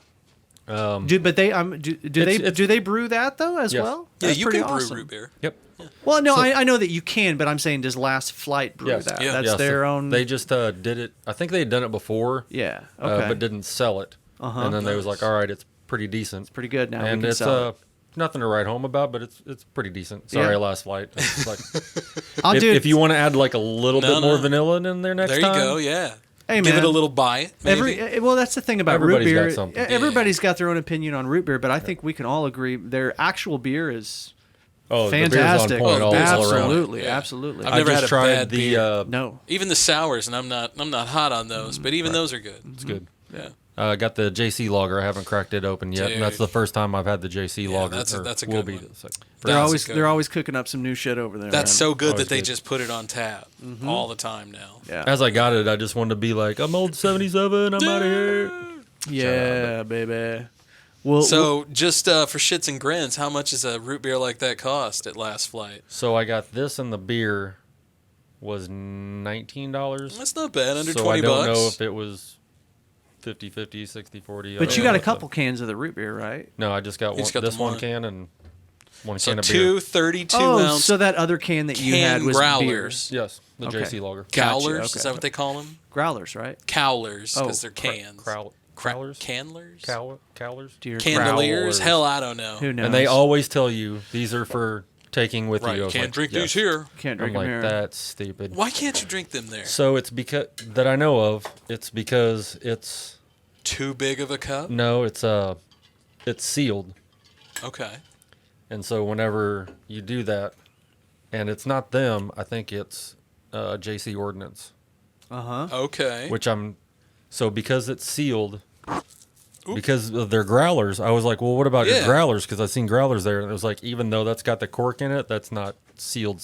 Um, Do they brew that though as Yes. well? Yeah, That's you pretty can brew awesome. root beer. Yep. Well, no, So- I know that you can, but I'm saying does Last Flight brew Yes. that? Yeah. That's Yes, their own. They just did it. I think they had done it before. Yeah. Okay. But didn't sell it. Uh-huh. And then they was like, "All right, it's pretty decent." pretty good now. And we can it's sell it. nothing to write home about, but it's pretty decent. Sorry, Yeah. Last Flight. It's like, I'll do it. if you want to add like a little No, bit more no. vanilla in there next There time. you go. Yeah. Hey, Give man. it a little bite. Maybe. Well, that's the thing about Everybody's root beer. got something. Everybody's got their own opinion on root beer, but I think we can all agree their actual beer is Oh, the beer's on fantastic. point all around. Absolutely, Yeah. absolutely. I've never just had a tried bad the beer. No. Even the sours, and I'm not hot on those, but even those are good. It's good. Yeah. I got the JC lager. I haven't cracked it open yet, and that's the first time I've had the JC lager. That's a good one. They're always cooking up some new shit over there. That's man. so good Always that they good. just put it on tap all the time now. Yeah. As I got it, I just wanted to be like, I'm old 77. I'm out of here. Yeah, baby. Well, so just for shits and grins, how much does a root beer like that cost at Last Flight? So I got this, and the beer was $19. That's not bad, under so 20 I don't bucks. know if it was 50-50, 60-40. But you got a couple cans of the root beer, right? No, I just got You one. just got This the one one. can and one So can of two beer. 32-ounce so that other can that you had was growlers. beer. Yes, the Okay. JC lager. Cowlers, Gotcha, is that what they call them? Growlers, right? Cowlers, because they're Cra- cans. Crowlers? Candlers? Cowlers? Dear Candeliers? Growlers. Hell, I don't know. Who knows? And they always tell you these are for taking with Right, you. I was can't like, drink yes. these here. Can't drink I'm them like, here. that's stupid. Why can't you drink them there? So it's because that I know of. It's because it's Too big of a cup? no. It's sealed, Okay. and so whenever you do that, and it's not them. I think it's JC Ordnance. Okay. Which so because it's sealed. Because of their growlers, I was like, well, what about your growlers? Because I've seen growlers there, and it was like, even though that's got the cork in it, that's not sealed.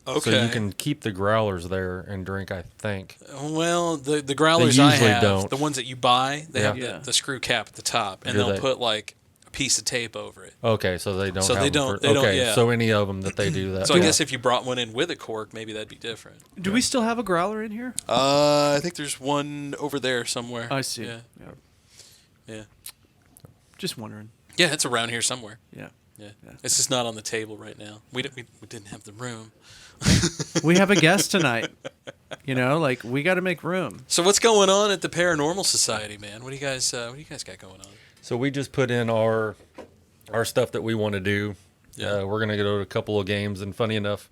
Okay. So you can keep the growlers there and drink, I think. Well, the growlers They I usually have, don't. the ones that you buy, they have Yeah. the screw cap at the top, and Do they'll they? put like a piece of tape over it. Okay, so they don't. So have they them don't- For, they don't- okay, yeah. so any of them that they do that. So I guess if you brought one in with a cork, maybe that'd be different. Do we still have a growler in here? I think there's one over there somewhere. I see. Yeah. Yeah. Just wondering. Yeah, it's around here somewhere. Yeah. Yeah. It's just not on the table right now. We didn't have the room. We have a guest tonight. You know, like we got to make room. So what's going on at the Paranormal Society, man? What do you guys got going on? So we just put in our stuff that we want to do. Yeah. We're gonna go to a couple of games, and funny enough,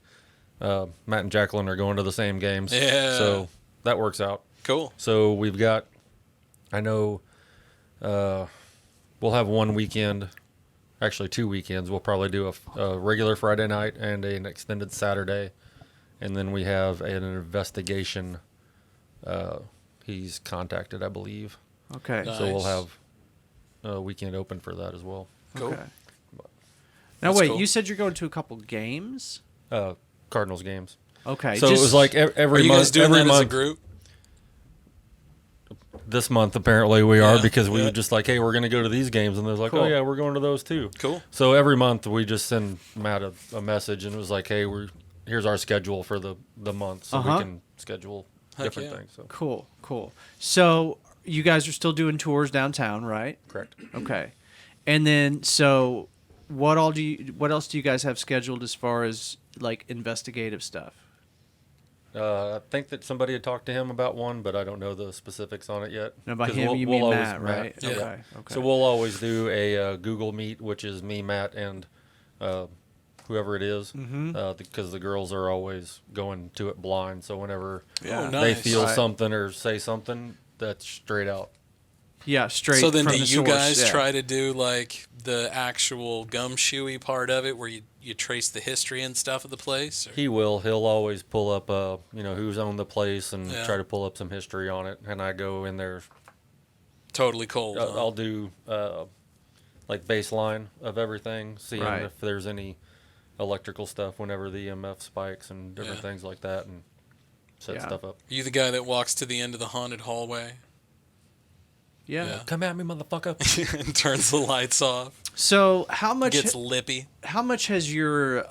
Matt and Jacqueline are going to the same games. Yeah. So that works out. Cool. So we've got, I know, we'll have one weekend, actually 2 weekends. We'll probably do a regular Friday night and an extended Saturday, and then we have an investigation. He's contacted, I believe. Okay. Nice. So we'll have a weekend open for that as well. Cool. Okay. Now That's wait, cool. you said you're going to a couple games? Cardinals games. Okay. So it was like every Are you month. guys doing every that month, as a group? This month apparently we are Yeah, because we yeah. were just like, hey, we're going to go to these games, and they're like, Cool. oh yeah, we're going to those too. Cool. So every month we just send Matt a message, and it was like, hey, here's our schedule for the month, so we can schedule Heck different yeah. things. So Cool. So you guys are still doing tours downtown, right? correct. Okay. And then so what else do you guys have scheduled as far as like investigative stuff? I think that somebody had talked to him about one, but I don't know the specifics on it yet. No, by 'Cause him you mean always- Matt, right? Yeah. Okay. So we'll always do a Google Meet, which is me, Matt, and whoever it is, because the girls are always going to it blind. So whenever Oh, they nice. feel Right. something or say something, that's straight out. Yeah, straight So then from do the you source, guys yeah. try to do like the actual gumshoey part of it where you trace the history and stuff of the place? Or? He'll always pull up who's owned the place and Yeah. try to pull up some history on it, and I go in there. Totally cold. huh? I'll do like baseline of everything, seeing Right. if there's any electrical stuff whenever the EMF spikes and different Yeah. things like that, and set Yeah. stuff up. Are you the guy that walks to the end of the haunted hallway Yeah. Come at me, motherfucker. and turns the lights off? So how much Gets lippy. how much has your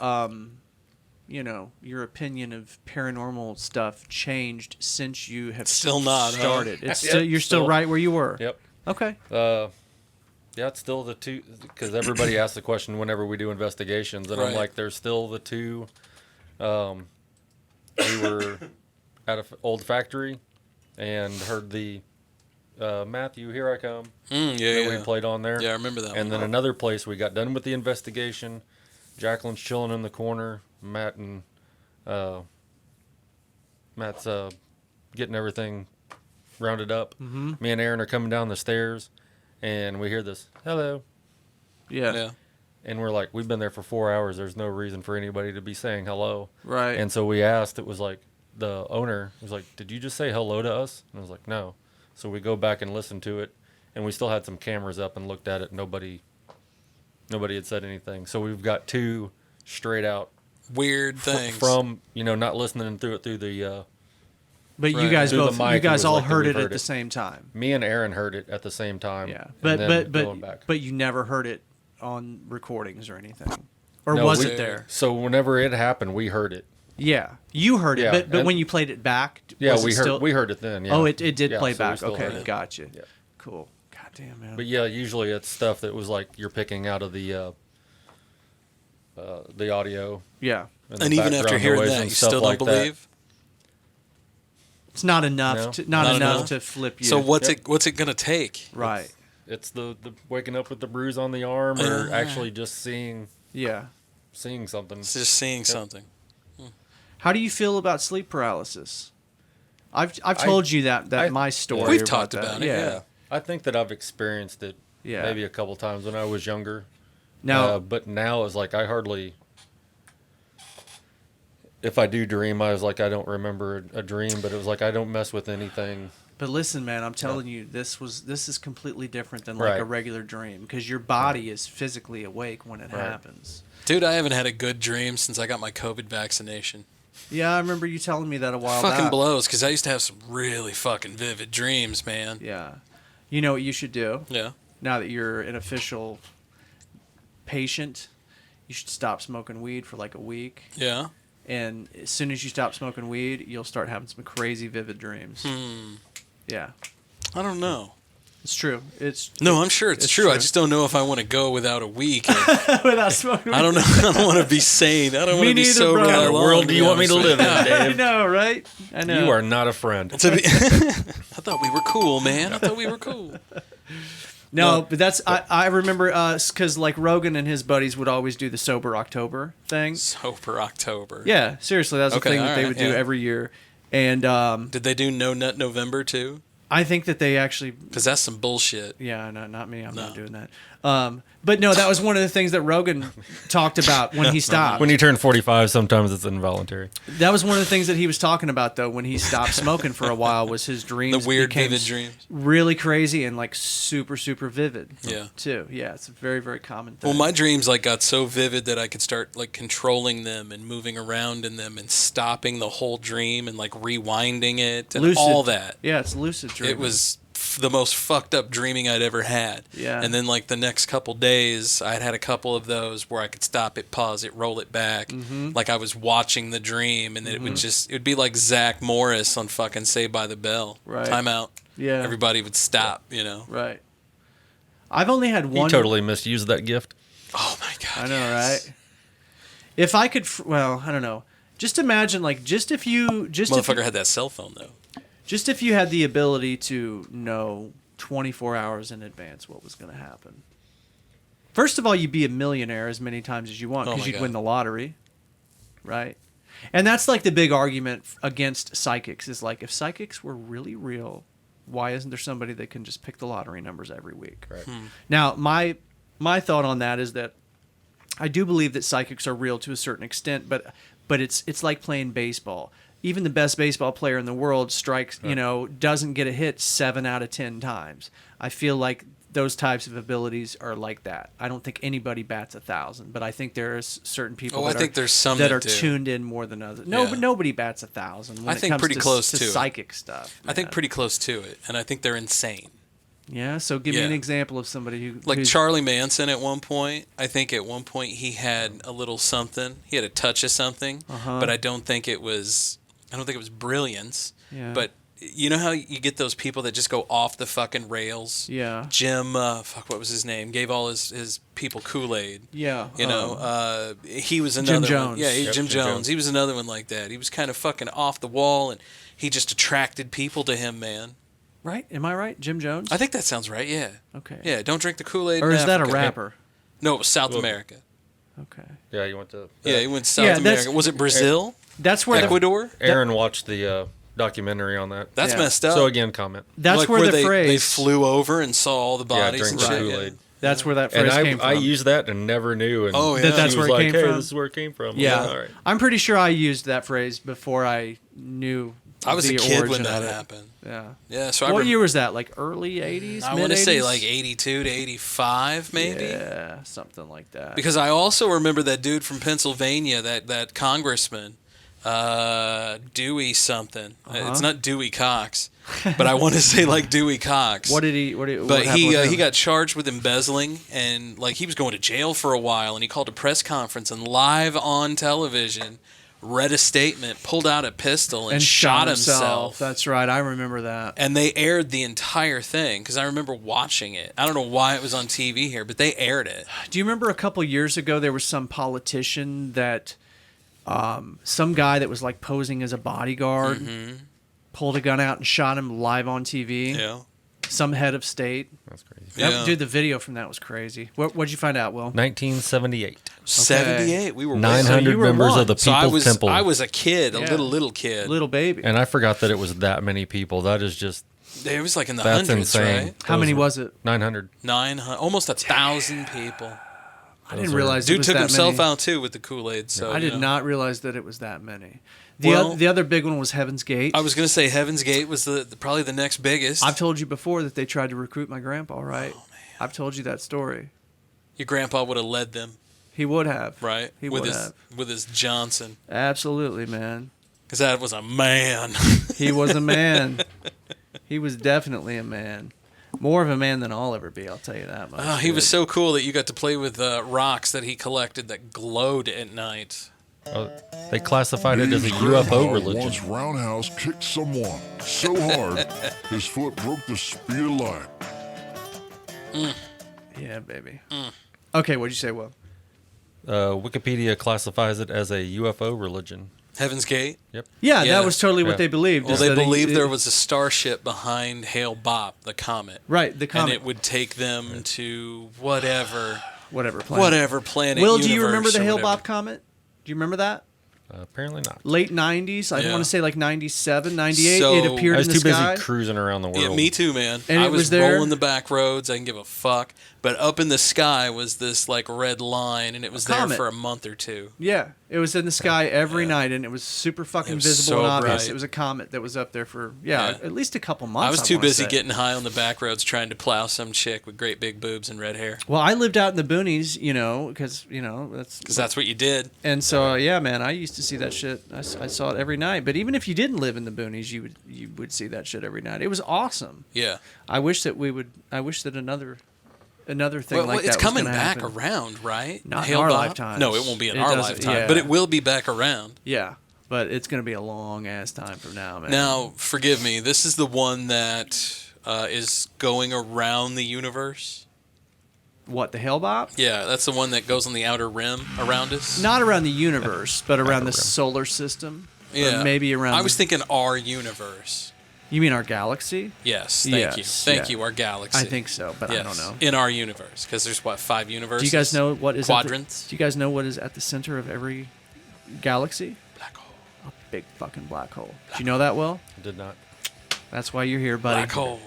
your opinion of paranormal stuff changed since you have Still not, huh? started? It's Yep, still, you're still still. right where you were. Yep. Okay. Yeah, it's still the two, because everybody asks the question whenever we do investigations, and I'm Right. like, there's still the two. We were at an old factory and heard the Matthew, Here I Come Yeah, that yeah. we played on there. Yeah, I remember that And one. then another place, we got done with the investigation. Jacqueline's chilling in the corner. Matt's getting everything rounded up. Mm-hmm. Me and Aaron are coming down the stairs, and we hear this, hello. Yeah. Yeah. And we're like, we've been there for 4 hours. There's no reason for anybody to be saying hello. Right. And so we asked, it was like, the owner was like, did you just say hello to us? And I was like, no. So we go back and listen to it, and we still had some cameras up and looked at it. Nobody had said anything. So we've got 2 straight out weird things from not listening through the. But you guys both, you guys all heard it at the same time. Me and Aaron heard it at the same time. Yeah, but you never heard it on recordings or anything, or No, was it there? So whenever it happened, we heard it. Yeah, you heard it, Yeah, but and- when you played it back, Yeah, was we it heard still... we heard it then. Yeah. Oh, it did Yeah, play so we back. still Okay, heard it. gotcha. Yeah. Cool. God damn, man. But yeah, usually it's stuff that was like you're picking out of the audio. Yeah. And even after hearing that, you still don't believe? It's not enough. No. Not enough to flip you. So what's it gonna take? Right. It's the waking up with the bruise on the arm, or actually just seeing. Yeah. Seeing something. It's just seeing something. How do you feel about sleep paralysis? I've told you that my story. We've talked about it. Yeah. I think that I've experienced it. Yeah. Maybe a couple times when I was younger. Now, but now it's like I hardly. If I do dream, I was like I don't remember a dream, but it was like I don't mess with anything. But listen, man, I'm telling you, this is completely different than like Right. a regular dream because your body is physically awake when it happens. Dude, I haven't had a good dream since I got my COVID vaccination. Yeah, I remember you telling me that a while back. Fucking blows, because I used to have some really fucking vivid dreams, man. Yeah. You know what you should do? Yeah. Now that you're an official patient, you should stop smoking weed for like a week. Yeah. And as soon as you stop smoking weed, you'll start having some crazy vivid dreams. Yeah. I don't know. It's true. No, I'm sure it's true. I just don't know if I want to go without a week. Without smoking weed. I don't know. I don't want to be sane. I don't want to be sober. What kind of world do you want me to live in, Dave? I know, right? I know. You are not a friend. I thought we were cool, man. I thought we were cool. No, but that's I remember because like Rogan and his buddies would always do the Sober October thing. Sober October. Yeah, seriously, that's a thing that they would do every year. And did they do No Nut November too? I think that they actually, because that's some bullshit. Yeah, no, not me. I'm not doing that. But no, that was one of the things that Rogan talked about when he stopped. When you turn 45, sometimes it's involuntary. That was one of the things that he was talking about, though, when he stopped smoking for a while, was his dreams. The weird, became vivid dreams. really crazy and like super, super vivid. Yeah. Too. Yeah, it's a very, very common thing. Well, my dreams like got so vivid that I could start like controlling them and moving around in them and stopping the whole dream and like rewinding it and all that. Yeah, it's lucid dreaming. It was the most fucked up dreaming I'd ever had. Yeah. And then like the next couple days, I'd had a couple of those where I could stop it, pause it, roll it back, like I was watching the dream, and then it would be like Zach Morris on fucking Saved by the Bell. Right. Time out. Yeah. Everybody would stop, you know. Right. I've only had one. You totally misused that gift. Oh my god. I know, right? If I could, well, I don't know. Just imagine, like, Motherfucker had that cell phone though. Just if you had the ability to know 24 hours in advance what was going to happen. First of all, you'd be a millionaire as many times as you want because you'd win the lottery, right? And that's like the big argument against psychics is like, if psychics were really real, why isn't there somebody that can just pick the lottery numbers every week? Right. Now, my thought on that is that I do believe that psychics are real to a certain extent, but it's like playing baseball. Even the best baseball player in the world strikes, doesn't get a hit 7 out of 10 times. I feel like those types of abilities are like that. I don't think anybody bats 1,000, but I think there's certain people there's some that that are do. tuned in more than others. No, but nobody bats 1,000 when I it think comes pretty to, close to to it. psychic stuff. I think pretty close to it, and I think they're insane. Yeah, so give me an example of somebody who... Like Charlie Manson at one point. I think at one point he had a little something. He had a touch of something, but I don't think it was brilliance. Yeah. But you know how you get those people that just go off the fucking rails? Yeah. Jim, what was his name? Gave all his people Kool-Aid. Yeah. He was another Jim Jones. one. Yeah, Jim Jones. He was another one like that. He was kind of fucking off the wall, and he just attracted people to him, man. Right? Am I right? Jim Jones? I think that sounds right, yeah. Okay. Yeah, don't drink the Kool-Aid Or in is that a Africa. rapper? No, it was South America. Okay. Yeah, you went to. Yeah, he went to South America. Was it Brazil? That's where Ecuador? Aaron watched the documentary on that. That's messed up. So again, comment. That's like where the they phrase... flew over and saw all the bodies drink and the shit. Kool-Aid. That's where that phrase came from. I used that and never knew. And that's she where was it came like, from. Hey, this is where it came from. Yeah. All right. I'm pretty sure I used that phrase before I knew I was a the kid when origin that of it. happened. Yeah. Yeah. So What year was that? Like early 80s? I mid want to say 80s? like 82 to 85, maybe. Yeah, something like that. Because I also remember that dude from Pennsylvania, that congressman, Dewey something. It's not Dewey Cox, but I want to say like Dewey Cox. What But happened with he him? got charged with embezzling, and like he was going to jail for a while, and he called a press conference and live on television read a statement, pulled out a pistol, and shot himself. That's right. I remember that. And they aired the entire thing because I remember watching it. I don't know why it was on TV here, but they aired it. Do you remember a couple years ago there was some politician that some guy that was like posing as a bodyguard pulled a gun out and shot him live on TV? Yeah. Some head of state. That's crazy. Dude, the video from that was crazy. What'd you find out, Will? 1978. 78. We were 900 members of the People's Temple. I was a kid, a little kid, little baby. And I forgot that it was that many people. That is just. It was like in the That's hundreds, insane. right? How many was it? 900. 900, almost 1,000 people. I didn't realize it Dude was took that himself many. out too with the Kool-Aid. So I did you know. not realize that it was that many. Well- The other big one was Heaven's Gate. I was gonna say Heaven's Gate was probably the next biggest. I've told you before that they tried to recruit my grandpa, right? Oh, man. I've told you that story. Your grandpa would have led them, He would have. right? He with would his have. with his Johnson, Absolutely, man. because that was a man. He was a man. He was definitely a man. More of a man than I'll ever be, I'll tell you that much. Oh, he was dude. so cool that you got to play with rocks that he collected that glowed at night. They classified it as a His UFO grandpa religion. Once roundhouse kicked someone so hard his foot broke the speed of light. Yeah, baby. Okay, what'd you say, Will? Wikipedia classifies it as a UFO religion. Heaven's Gate. Yep. Yeah, that was totally what they believed. Well, is they that believed there was a starship behind Hale Bopp, the comet. Right, the comet. And it would take them to whatever planet. Whatever planet. Will, do you universe remember the or Hale whatever. Bopp comet? Do you remember that? Apparently not. Late 90s. I Yeah. want to say like 97, 98. So- it appeared I was in the too sky. busy cruising around the world. Yeah, me too, man. And I it was was there? rolling the back roads. I didn't give a fuck. But up in the sky was this like red line, and it was there comet. for a month or two. Yeah, it was in the sky every night, and it was super fucking It was visible so and obvious. bright. It was a comet that was up there for Yeah. at least a couple months. I was too wanna busy say. getting high on the back roads trying to plow some chick with great big boobs and red hair. Well, I lived out in the boonies, because That's what you did. And so yeah, man, I used to see that shit. I saw it every night. But even if you didn't live in the boonies, you would see that shit every night. It was awesome. Yeah. I wish that another thing Well, like that it's was coming gonna back happen. around, right? Not Hale in our Bopp? lifetimes. No, it won't be in It our doesn't- lifetime, yeah. but it will be back around. Yeah, but it's gonna be a long ass time from now, man. Now, forgive me. This is the one that is going around the universe. What, the Hale Bopp? Yeah, that's the one that goes on the outer rim around us. Not around the universe, but around the solar system. Yeah, Or maybe around. I was thinking our universe. You mean our galaxy? Yes, thank you, thank you. Our galaxy. I think so, but I Yes, don't know. in our universe, because there's 5 universes. Do you guys know what is quadrants? do you guys know what is at the center of every galaxy? Black hole. A big fucking black hole. Do you know that, Will? I did not. That's why you're here, buddy. Black hole.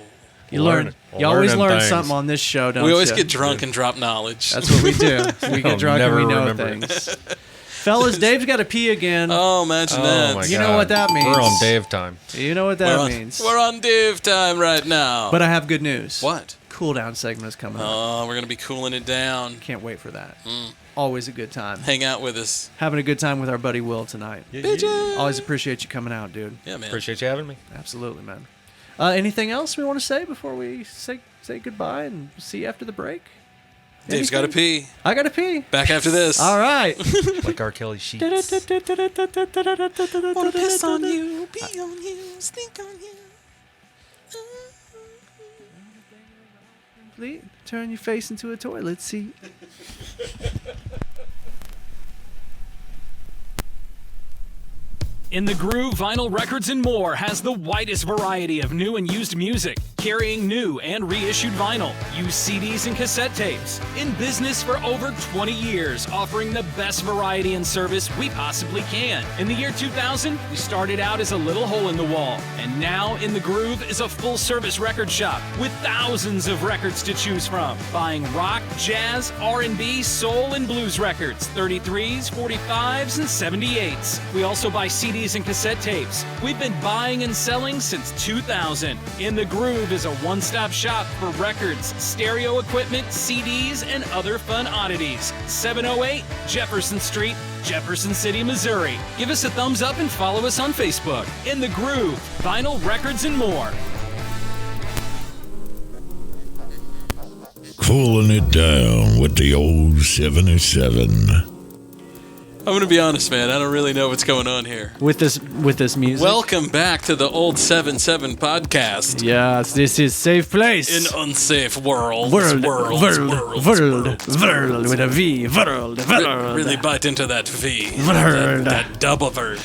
You learn. You always Learning learn things. something on this show, don't you? We always get drunk and drop knowledge. That's what we do. We get I'll drunk and never we know remember. things. Fellas, Dave's got to pee again. Oh, imagine Oh that. my You God. know what that means. We're on Dave time. You know what that means. We're on div time right now. But I have good news. What? Cool down segment is coming up. Oh, we're gonna be cooling it down. Can't wait for that. Always a good time. Hang out with us. Having a good time with our buddy Will tonight. Bitches. Always appreciate you coming out, dude. Yeah, man. Appreciate you having me. Absolutely, man. Anything else we want to say before we say goodbye and see you after the break? Dave's got to pee. I got to pee. Back after this. All right. Like R. Kelly sheets. Wanna piss on you, pee on you, stink on you. Turn your face into a toilet seat. In the Groove, Vinyl Records and More has the widest variety of new and used music. carrying new and reissued vinyl, used CDs and cassette tapes. In business for over 20 years, offering the best variety and service we possibly can. In the year 2000, we started out as a little hole in the wall, and now In the Groove is a full-service record shop with thousands of records to choose from. Buying rock, jazz, R&B, soul, and blues records, 33s, 45s, and 78s. We also buy CDs and cassette tapes. We've been buying and selling since 2000. In the Groove is a one-stop shop for records, stereo equipment, CDs, and other fun oddities. 708 Jefferson Street, Jefferson City, Missouri. Give us a thumbs up and follow us on Facebook. In the Groove, vinyl, records, and more. Cooling it down with the old 77. I'm going to be honest, man. I don't really know what's going on here. With this music. Welcome back to the old 77 podcast. Yes, this is safe place. In unsafe world. World with a V. World. Really bite into that V. That double word.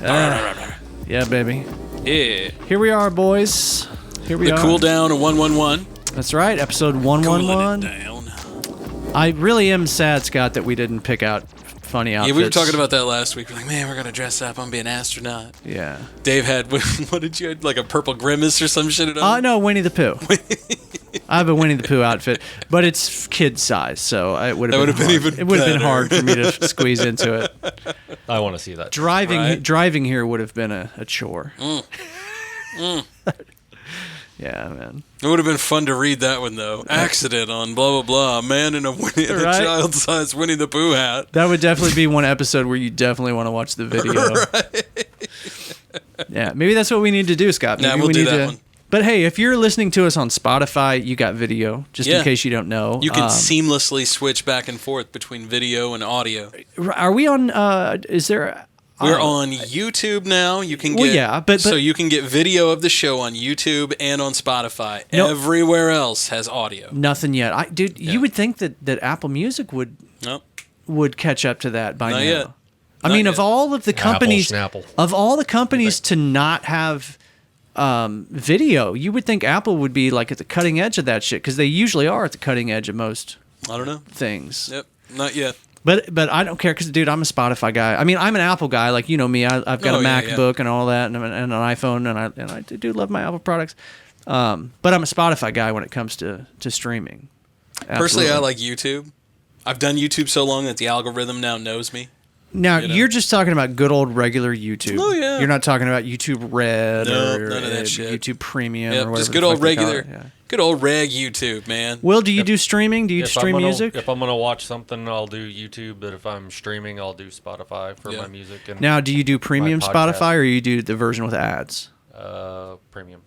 Yeah, baby. Yeah. Here we are, boys. Here we are. The cool down of 111. That's right, episode 111. Cooling it down. I really am sad, Scott, that we didn't pick out funny outfits. Yeah, we were talking about that last week. We're like, man, we're going to dress up. I'm going to be an astronaut. Yeah. Dave had, what did you have, like a purple grimace or some shit? No, Winnie the Pooh. I have a Winnie the Pooh outfit, but it's kid size, so it would have been even it would have been hard for me to squeeze into it. I want to see that. Driving here would have been a chore. Yeah, man. It would have been fun to read that one, though. Accident on blah, blah, blah. A man in a child-sized Winnie the Pooh hat. That would definitely be one episode where you definitely want to watch the video. Right. Yeah, maybe that's what we need to do, Scott. Maybe we'll do that one. But hey, if you're listening to us on Spotify, you got video, just in case you don't know. You can seamlessly switch back and forth between video and audio. Are we on, is there... We're on YouTube now. You can get so you can get video of the show on YouTube and on Spotify. Everywhere else has audio. Nothing yet. Dude, you would think that Apple Music would catch up to that by now. Yet. I mean, of all of the companies, to not have video, you would think Apple would be like at the cutting edge of that shit because they usually are at the cutting edge of most. I don't know things. Yep, not yet. But I don't care because, dude, I'm a Spotify guy. I mean, I'm an Apple guy, like you know me. I've got a MacBook and all that, and an iPhone, and I do love my Apple products. But I'm a Spotify guy when it comes to streaming. Absolutely. Personally, I like YouTube. I've done YouTube so long that the algorithm now knows me. Now, you're just talking about good old regular YouTube. Oh, yeah. You're not talking about YouTube Red or none of that shit. YouTube Premium or whatever. Just good old regular, good old reg YouTube, man. Will, do you do streaming? Do you stream music? If I'm going to watch something, I'll do YouTube. But if I'm streaming, I'll do Spotify for my music. And now, do you do premium Spotify or you do the version with ads? Premium.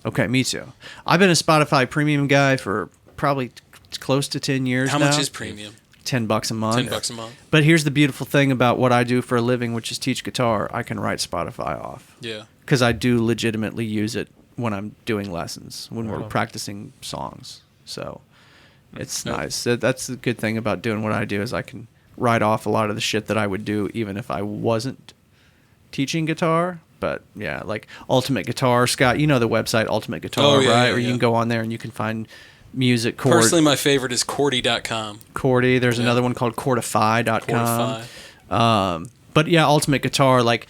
Okay, me too. I've been a Spotify premium guy for probably close to 10 years now. How much is premium? $10 a month. $10 a month. But here's the beautiful thing about what I do for a living, which is teach guitar. I can write Spotify off. Yeah. Because I do legitimately use it when I'm doing lessons, when we're practicing songs. So it's nice. That's the good thing about doing what I do is I can write off a lot of the shit that I would do even if I wasn't teaching guitar. But yeah, like Ultimate Guitar, Scott, you know the website Ultimate Guitar, right? Where you can go on there and you can find music. Personally, my favorite is Chordy.com. Chordy. There's another one called Chordify.com. But yeah, Ultimate Guitar, like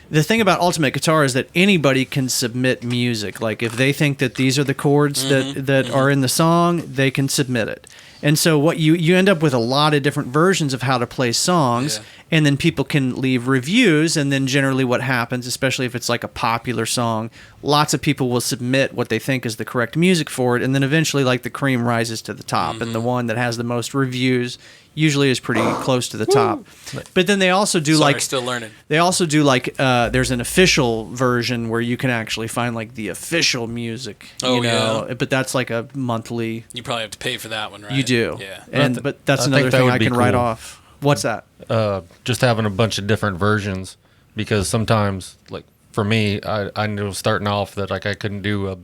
the thing about Ultimate Guitar is that anybody can submit music. Like if they think that these are the chords that are in the song, they can submit it. And so what you end up with a lot of different versions of how to play songs, and then people can leave reviews, and then generally what happens, especially if it's like a popular song, lots of people will submit what they think is the correct music for it, and then eventually like the cream rises to the top, and the one that has the most reviews usually is pretty close to the top. But then they also do still learning. They also do there's an official version where you can actually find like the official music. But that's like a monthly. You probably have to pay for that one, right? You do. Yeah. But that's another thing I can write off. What's that? Just having a bunch of different versions, because sometimes, like for me, I knew starting off that like I couldn't do a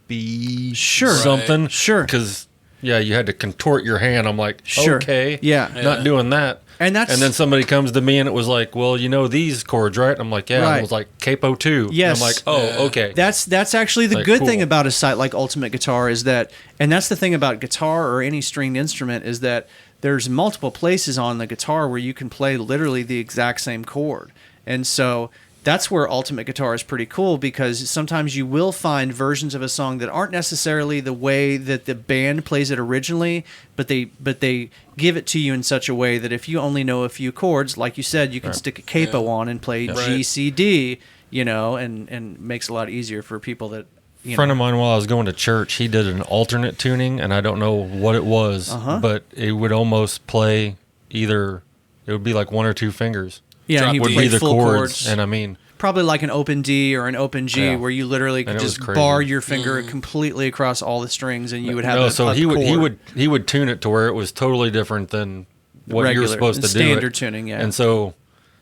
B something. Sure. Because Yeah, you had to contort your hand. I'm like, Sure. okay, Yeah. not doing that. And then somebody comes to me and it was like, well, you know these chords, right? I'm like, yeah. And Right. it was like capo 2. Yes. And I'm like, oh, okay. That's actually the Like, good cool. thing about a site like Ultimate Guitar is that, and that's the thing about guitar or any stringed instrument is that there's multiple places on the guitar where you can play literally the exact same chord. And so that's where Ultimate Guitar is pretty cool because sometimes you will find versions of a song that aren't necessarily the way that the band plays it originally, but they give it to you in such a way that if you only know a few chords, like you said, you can stick a capo on and play G, C, D, you know, and makes it a lot easier for people that, you A friend know. of mine, while I was going to church, he did an alternate tuning, and I don't know what it was, but it would almost play either, it would be like 1 or 2 fingers. Yeah, and he would would play be the full chords, chords. and I mean, Probably like an open D or an open G, Yeah. where you literally could And it was just crazy. bar your finger completely across all the strings, and you would have no. a, So a he chord. would tune it to where it was totally different than what Regular, you're supposed to do. standard it. tuning, yeah. And so,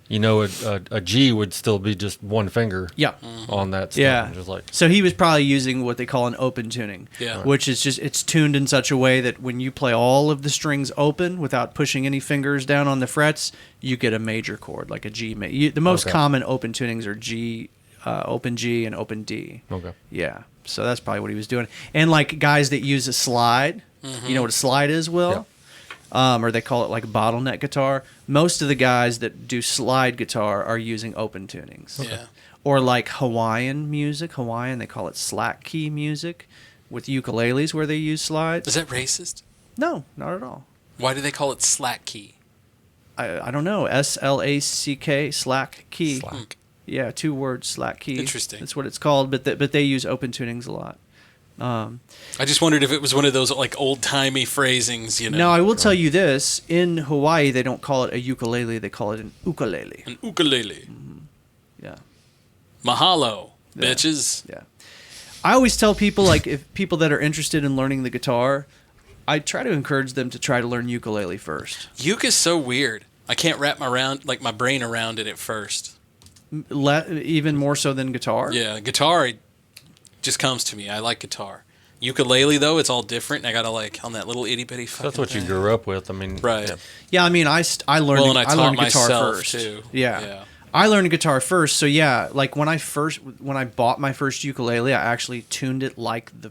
you know, a G would still be just 1 finger. Yeah. On that stuff. Yeah. And just like, So he was probably using what they call an open tuning, Yeah. which is just it's tuned in such a way that when you play all of the strings open without pushing any fingers down on the frets, you get a major chord like a G. The most Okay. common open tunings are G, open G, and open D. Okay. Yeah. So that's probably what he was doing. And like guys that use a slide, you know what a slide is, Will? Or they call it like bottleneck guitar. Most of the guys that do slide guitar are using open tunings. Yeah. Or like Hawaiian music. Hawaiian, they call it slack key music with ukuleles where they use slides. Is that racist? No, not at all. Why do they call it slack key? I don't know. SLACK, slack key. Slack. Yeah, 2 words, slack key. Interesting. That's what it's called, but they use open tunings a lot. I just wondered if it was one of those like old timey phrasings, you know. Now, I will tell you this. In Hawaii, they don't call it a ukulele. They call it an ukulele. An ukulele. Yeah. Mahalo, Yeah. bitches. Yeah. I always tell people, like, if people that are interested in learning the guitar, I try to encourage them to try to learn ukulele first. Uke is so weird. I can't wrap my brain around it at first. Even more so than guitar? Yeah, guitar it just comes to me. I like guitar. Ukulele though, it's all different. And I gotta like on that little itty bitty. that's what you grew up with. I mean, Right. yeah. Yeah, I mean, I learned, Well, and I I learned taught guitar myself, first. too. Yeah. Yeah. I learned guitar first. So, yeah, like when I bought my first ukulele, I actually tuned it like the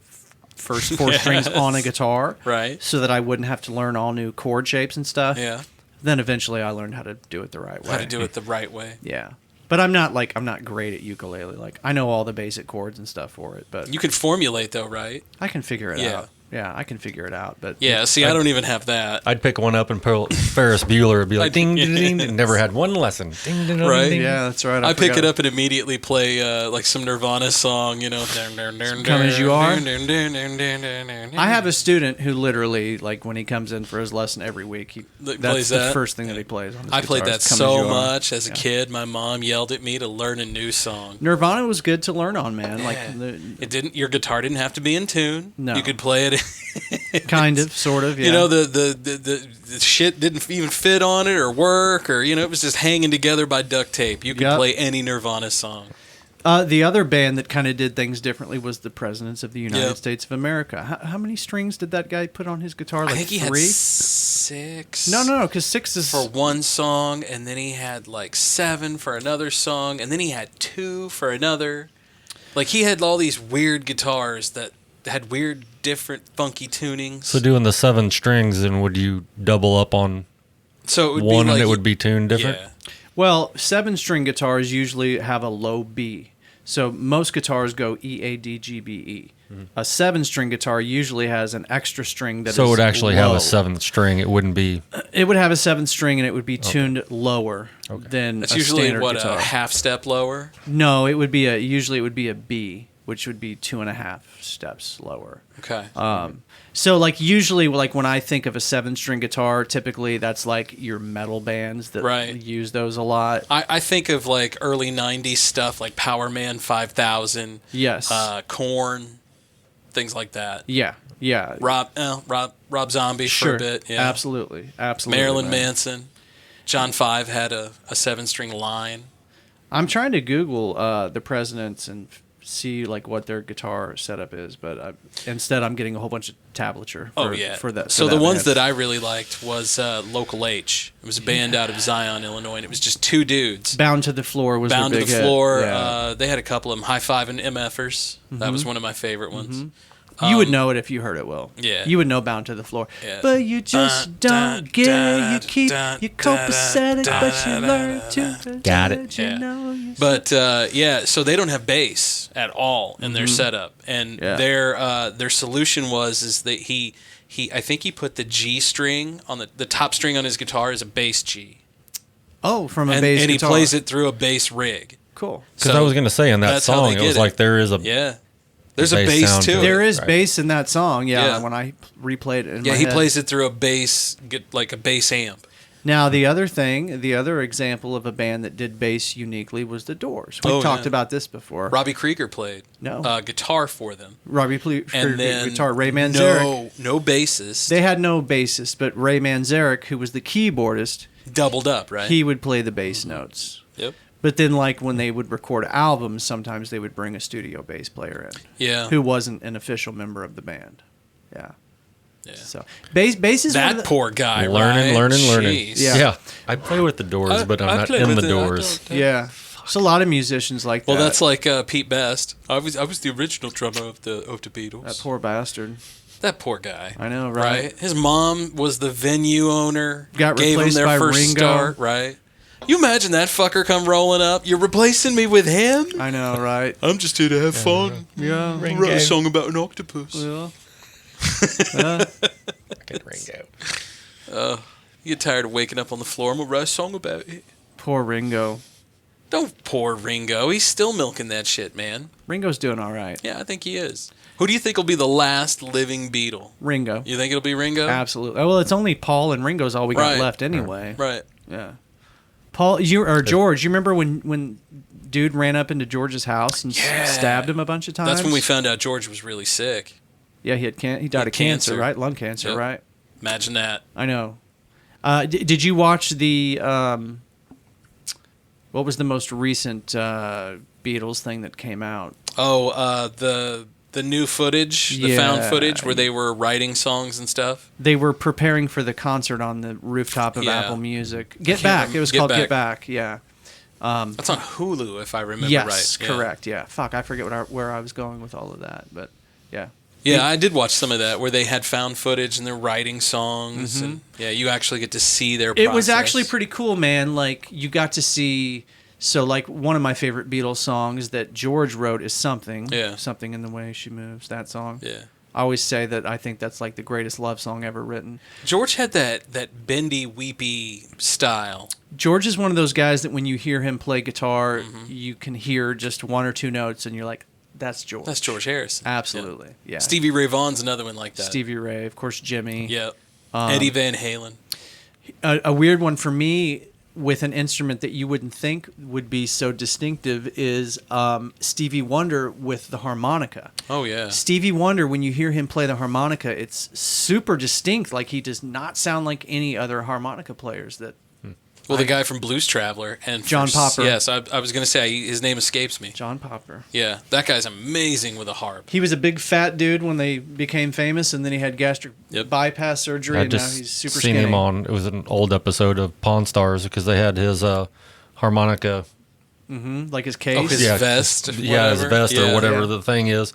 first 4 strings on a guitar. Right. So that I wouldn't have to learn all new chord shapes and stuff. Yeah. Then eventually I learned how to do it the right way. How to do it the right way. Yeah. But I'm not great at ukulele. Like I know all the basic chords and stuff for it, but You can formulate though, right? I can figure it Yeah. out. Yeah, I can figure it out. But Yeah. See, I don't even have that. I'd pick one up and Ferris Bueller would be like, ding, ding, ding, ding. Never had one lesson. Ding, ding, ding, Right? ding. Yeah, that's right. I pick forgot it up and immediately play like some Nirvana song, you know. Come As You Are? I I have a student who literally, like, when he comes in for his lesson every week, that's plays the that? first thing that he plays on his I played guitar that is Come As so You Are. much as a Yeah. kid. My mom yelled at me to learn a new song. Nirvana was good to learn on, man. Like, Yeah. It didn't. Your guitar didn't have to be in tune. No. You could play it. kind of, sort of, yeah. You know, the shit didn't even fit on it or work, or you know, it was just hanging together by duct tape. You could Yep. play any Nirvana song. The other band that kind of did things differently was the Presidents of the United Yep. States of America. How many strings did that guy put on his guitar? Like I think he 3? had 6. No, because 6 is for one song, and then he had like 7 for another song, and then he had 2 for another. Like he had all these weird guitars that had weird, different, funky tunings. So doing the 7 strings, and would you double up on So it would one be like, and it would be tuned different? Yeah. Well, 7-string guitars usually have a low B. So most guitars go E, A, D, G, B, E. A 7-string guitar usually has an extra string that So is it would actually have low. a 7th string. It wouldn't be. It would have a 7th string and it would be tuned lower than That's a usually standard what guitar. a half step lower. No, it would be usually it would be a B, which would be 2.5 steps lower. Okay. So like usually like when I think of a 7-string guitar, typically that's like your metal bands that Right. use those a lot. I think of like early '90s stuff like Power Man 5000. Yes. Korn, things like that. Yeah. Rob Zombie Sure. for a bit. Yeah. Absolutely. Marilyn man. Manson. John 5 had a 7-string line. I'm trying to Google the presidents and see like what their guitar setup is, but instead I'm getting a whole bunch of tablature. For that. So the ones that I really liked was Local H. It was a band out of Zion, Illinois, and it was just two dudes. Bound to the Floor was Bound their to big the hit. Floor. Yeah. They had a couple of them. High Five and MFers. That was one of my favorite ones. You would know it if you heard it, Will. Yeah. You would know Bound to the Floor. Yeah. But you just don't get it. You keep your copacetic, but you learn to. Got it. Yeah. But so they don't have bass at all in their setup, and their solution is that he I think he put the G string on the top string on his guitar is a bass G. Oh, from a bass and guitar. he plays it through a bass rig. Cool. Because I was going to say in that that's how song, they it was get like there is a There's a bass sound too. There is right. bass in that song. Yeah, Yeah. when I replayed it in my he head. plays it through a bass, like a bass amp. Now, the other example of a band that did bass uniquely was the Doors. We've talked about this before. Robbie Krieger played guitar for them. Robbie Krieger And then guitar. Ray Manzarek. No bassist. They had no bassist, but Ray Manzarek, who was the keyboardist, doubled up, right? He would play the bass notes. Yep. But then, like, when they would record albums, sometimes they would bring a studio bass player in. Yeah. Who wasn't an official member of the band. Yeah. So bass is that poor guy. Learning. Jeez. Yeah. I play with the Doors, but I'm not in the Doors. Yeah. There's a lot of musicians like that. Well, that's like Pete Best. I was the original drummer of the Beatles. That poor bastard. That poor guy. I know, right? His mom was the venue owner. Got gave replaced him their by first Ringo. start, right? You imagine that fucker come rolling up. You're replacing me with him? I know, right? I'm just here to have fun. Yeah. Wrote a song about an octopus. Yeah. Good Ringo. You get tired of waking up on the floor. I'm going to write a song about it. Poor Ringo. Don't poor Ringo. He's still milking that shit, man. Ringo's doing all right. Yeah, I think he is. Who do you think will be the last living Beatle? Ringo. You think it'll be Ringo? Absolutely. Well, it's only Paul and Ringo's all we got left anyway. Right. Yeah. Paul, George, you remember when dude ran up into George's house and stabbed him a bunch of times? That's when we found out George was really sick. Yeah, he died of cancer, right? Lung cancer, Yep. right? Imagine that. I know. Did you watch the what was the most recent Beatles thing that came out? Oh, the new footage, the found footage where they were writing songs and stuff. They were preparing for the concert on the rooftop of Apple Music. Get Back. It was Get called Back. Get Back. Yeah. That's on Hulu, if I remember right. Yes, correct. Yeah. Fuck, I forget where I was going with all of that, but yeah. Yeah, I did watch some of that where they had found footage and they're writing songs. And you actually get to see their process. It was actually pretty cool, man. Like, you got to see... So, like, one of my favorite Beatles songs that George wrote is Something. Yeah. Something in the Way She Moves, that song. Yeah. I always say that I think that's, like, the greatest love song ever written. George had that bendy, weepy style. George is one of those guys that when you hear him play guitar, you can hear just one or two notes and you're like, that's George. That's George Harrison. Absolutely, yeah. Stevie Ray Vaughan's another one like that. Stevie Ray, of course, Jimmy. Yep. Eddie Van Halen. A weird one for me with an instrument that you wouldn't think would be so distinctive is Stevie Wonder with the harmonica. Oh, yeah. Stevie Wonder, when you hear him play the harmonica, it's super distinct. Like, he does not sound like any other harmonica players that... Well, the guy from Blues Traveler and John Popper. Yes, I was going to say his name escapes me. John Popper. Yeah, that guy's amazing with a harp. He was a big fat dude when they became famous, and then he had gastric bypass surgery, and now he's super seen skinny. him on. It was an old episode of Pawn Stars because they had his harmonica. Like his case. Oh, his vest. Yeah, his vest or whatever the thing is.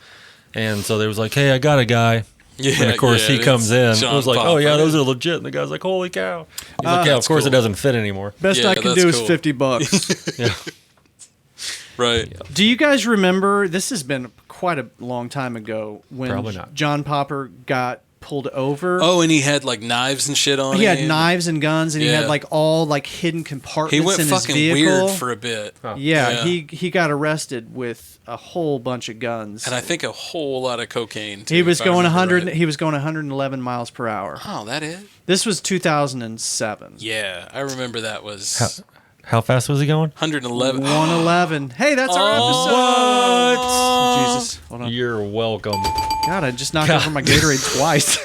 And so they was like, "Hey, I got a guy." Yeah, and of course he comes in. John I was like, Popper. "Oh yeah, those are legit." And the guy's like, "Holy cow!" He's like, "Yeah, of course it doesn't fit anymore." Best I can do is $50. Yeah. Right. Do you guys remember? This has been quite a long time ago when Probably not. John Popper got pulled over. Oh, and he had like knives and shit on. He had him. knives and guns, and he Yeah. had like all like hidden compartments He went in his fucking vehicle. weird for a bit. Yeah, he got arrested with a whole bunch of guns. And I think a whole lot of cocaine. Too, He was if I going remember 100. right. He was going 111 miles per hour. Oh, that is. This was 2007. Yeah, I remember that was How fast was he going? 111. 111. Hey, that's our episode. What? Oh, Jesus. Hold on. You're welcome. God, I just knocked over my Gatorade twice.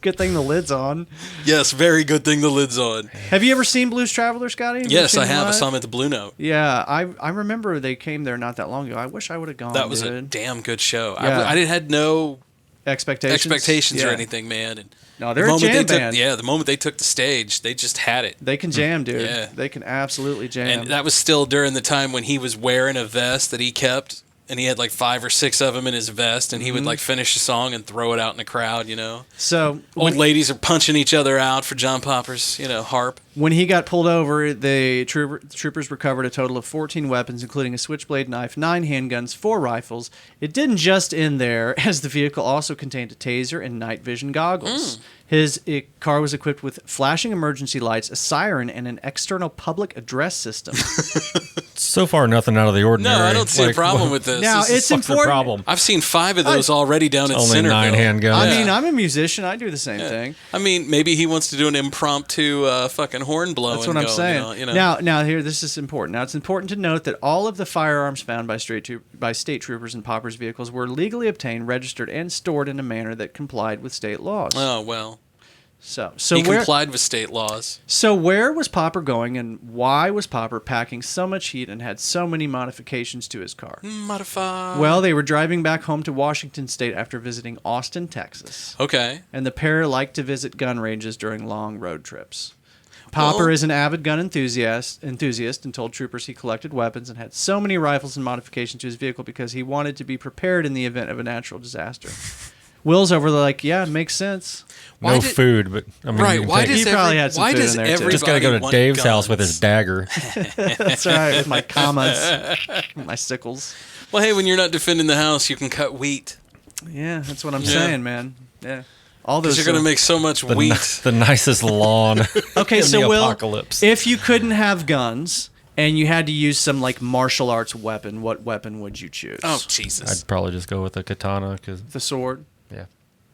Good thing the lid's on. Yes, very good thing the lid's on. Have you ever seen Blues Traveler, Scotty? Yes, I have. I saw him at the Blue Note. Yeah, I remember they came there not that long ago. I wish I would have gone. That was dude. a damn good show. Yeah. I had no expectations or Yeah. anything, man. And No, they're a jam band. the moment they took the stage, they just had it. They can jam, dude. Yeah. They can absolutely jam. And that was still during the time when he was wearing a vest that he kept, and he had like 5 or 6 of them in his vest, and he would like finish a song and throw it out in the crowd, you know. So old ladies are punching each other out for John Popper's, harp. When he got pulled over, the troopers recovered a total of 14 weapons, including a switchblade knife, 9 handguns, 4 rifles. It didn't just end there, as the vehicle also contained a taser and night vision goggles. His car was equipped with flashing emergency lights, a siren, and an external public address system. So far, nothing out of the ordinary. No, I don't see a problem with this. Now, it's important. Problem. I've seen 5 of those already down in Only Centerville. 9 handguns. I mean, I'm a musician. I do the same thing. I mean, maybe he wants to do an impromptu fucking horn blowing. That's what I'm saying. Now, here, this is important. Now, it's important to note that all of the firearms found by state troopers in Popper's vehicles were legally obtained, registered, and stored in a manner that complied with state laws. Oh, well. So he complied with state laws. So where was Popper going, and why was Popper packing so much heat and had so many modifications to his car? Modify. Well, they were driving back home to Washington State after visiting Austin, Texas. Okay. And the pair liked to visit gun ranges during long road trips. Popper is an avid gun enthusiast and told troopers he collected weapons and had so many rifles and modifications to his vehicle because he wanted to be prepared in the event of a natural disaster. Will's over there like, yeah, it makes sense. No food, but I mean, right? Why does he probably had some food in there too. Just gotta go to Dave's house with his dagger. That's right, with my commas, my sickles. Well, hey, when you're not defending the house, you can cut wheat. Yeah, that's what I'm saying, man. Yeah, all those. Because you're gonna make so much wheat. The nicest lawn. Okay, in so the Will, apocalypse. if you couldn't have guns and you had to use some like martial arts weapon, what weapon would you choose? Oh, Jesus! I'd probably just go with a katana because the sword.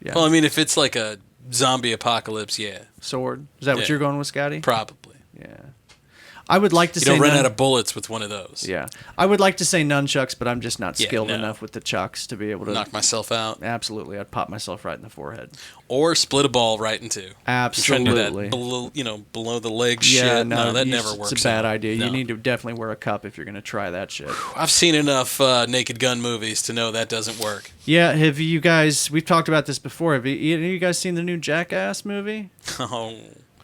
Yeah. Well, I mean, if it's like a zombie apocalypse, yeah. Sword. Is that what you're going with, Scotty? Probably. Yeah. I would like to say you don't run out of bullets with one of those. Yeah. I would like to say nunchucks, but I'm just not skilled enough with the chucks to be able to knock myself out. Absolutely. I'd pop myself right in the forehead. Or split a ball right in two. Absolutely. You're trying to do that below the leg shit. No, that never works. It's a bad idea. No. You need to definitely wear a cup if you're going to try that shit. I've seen enough Naked Gun movies to know that doesn't work. Yeah, have you guys, we've talked about this before, have you guys seen the new Jackass movie? Oh.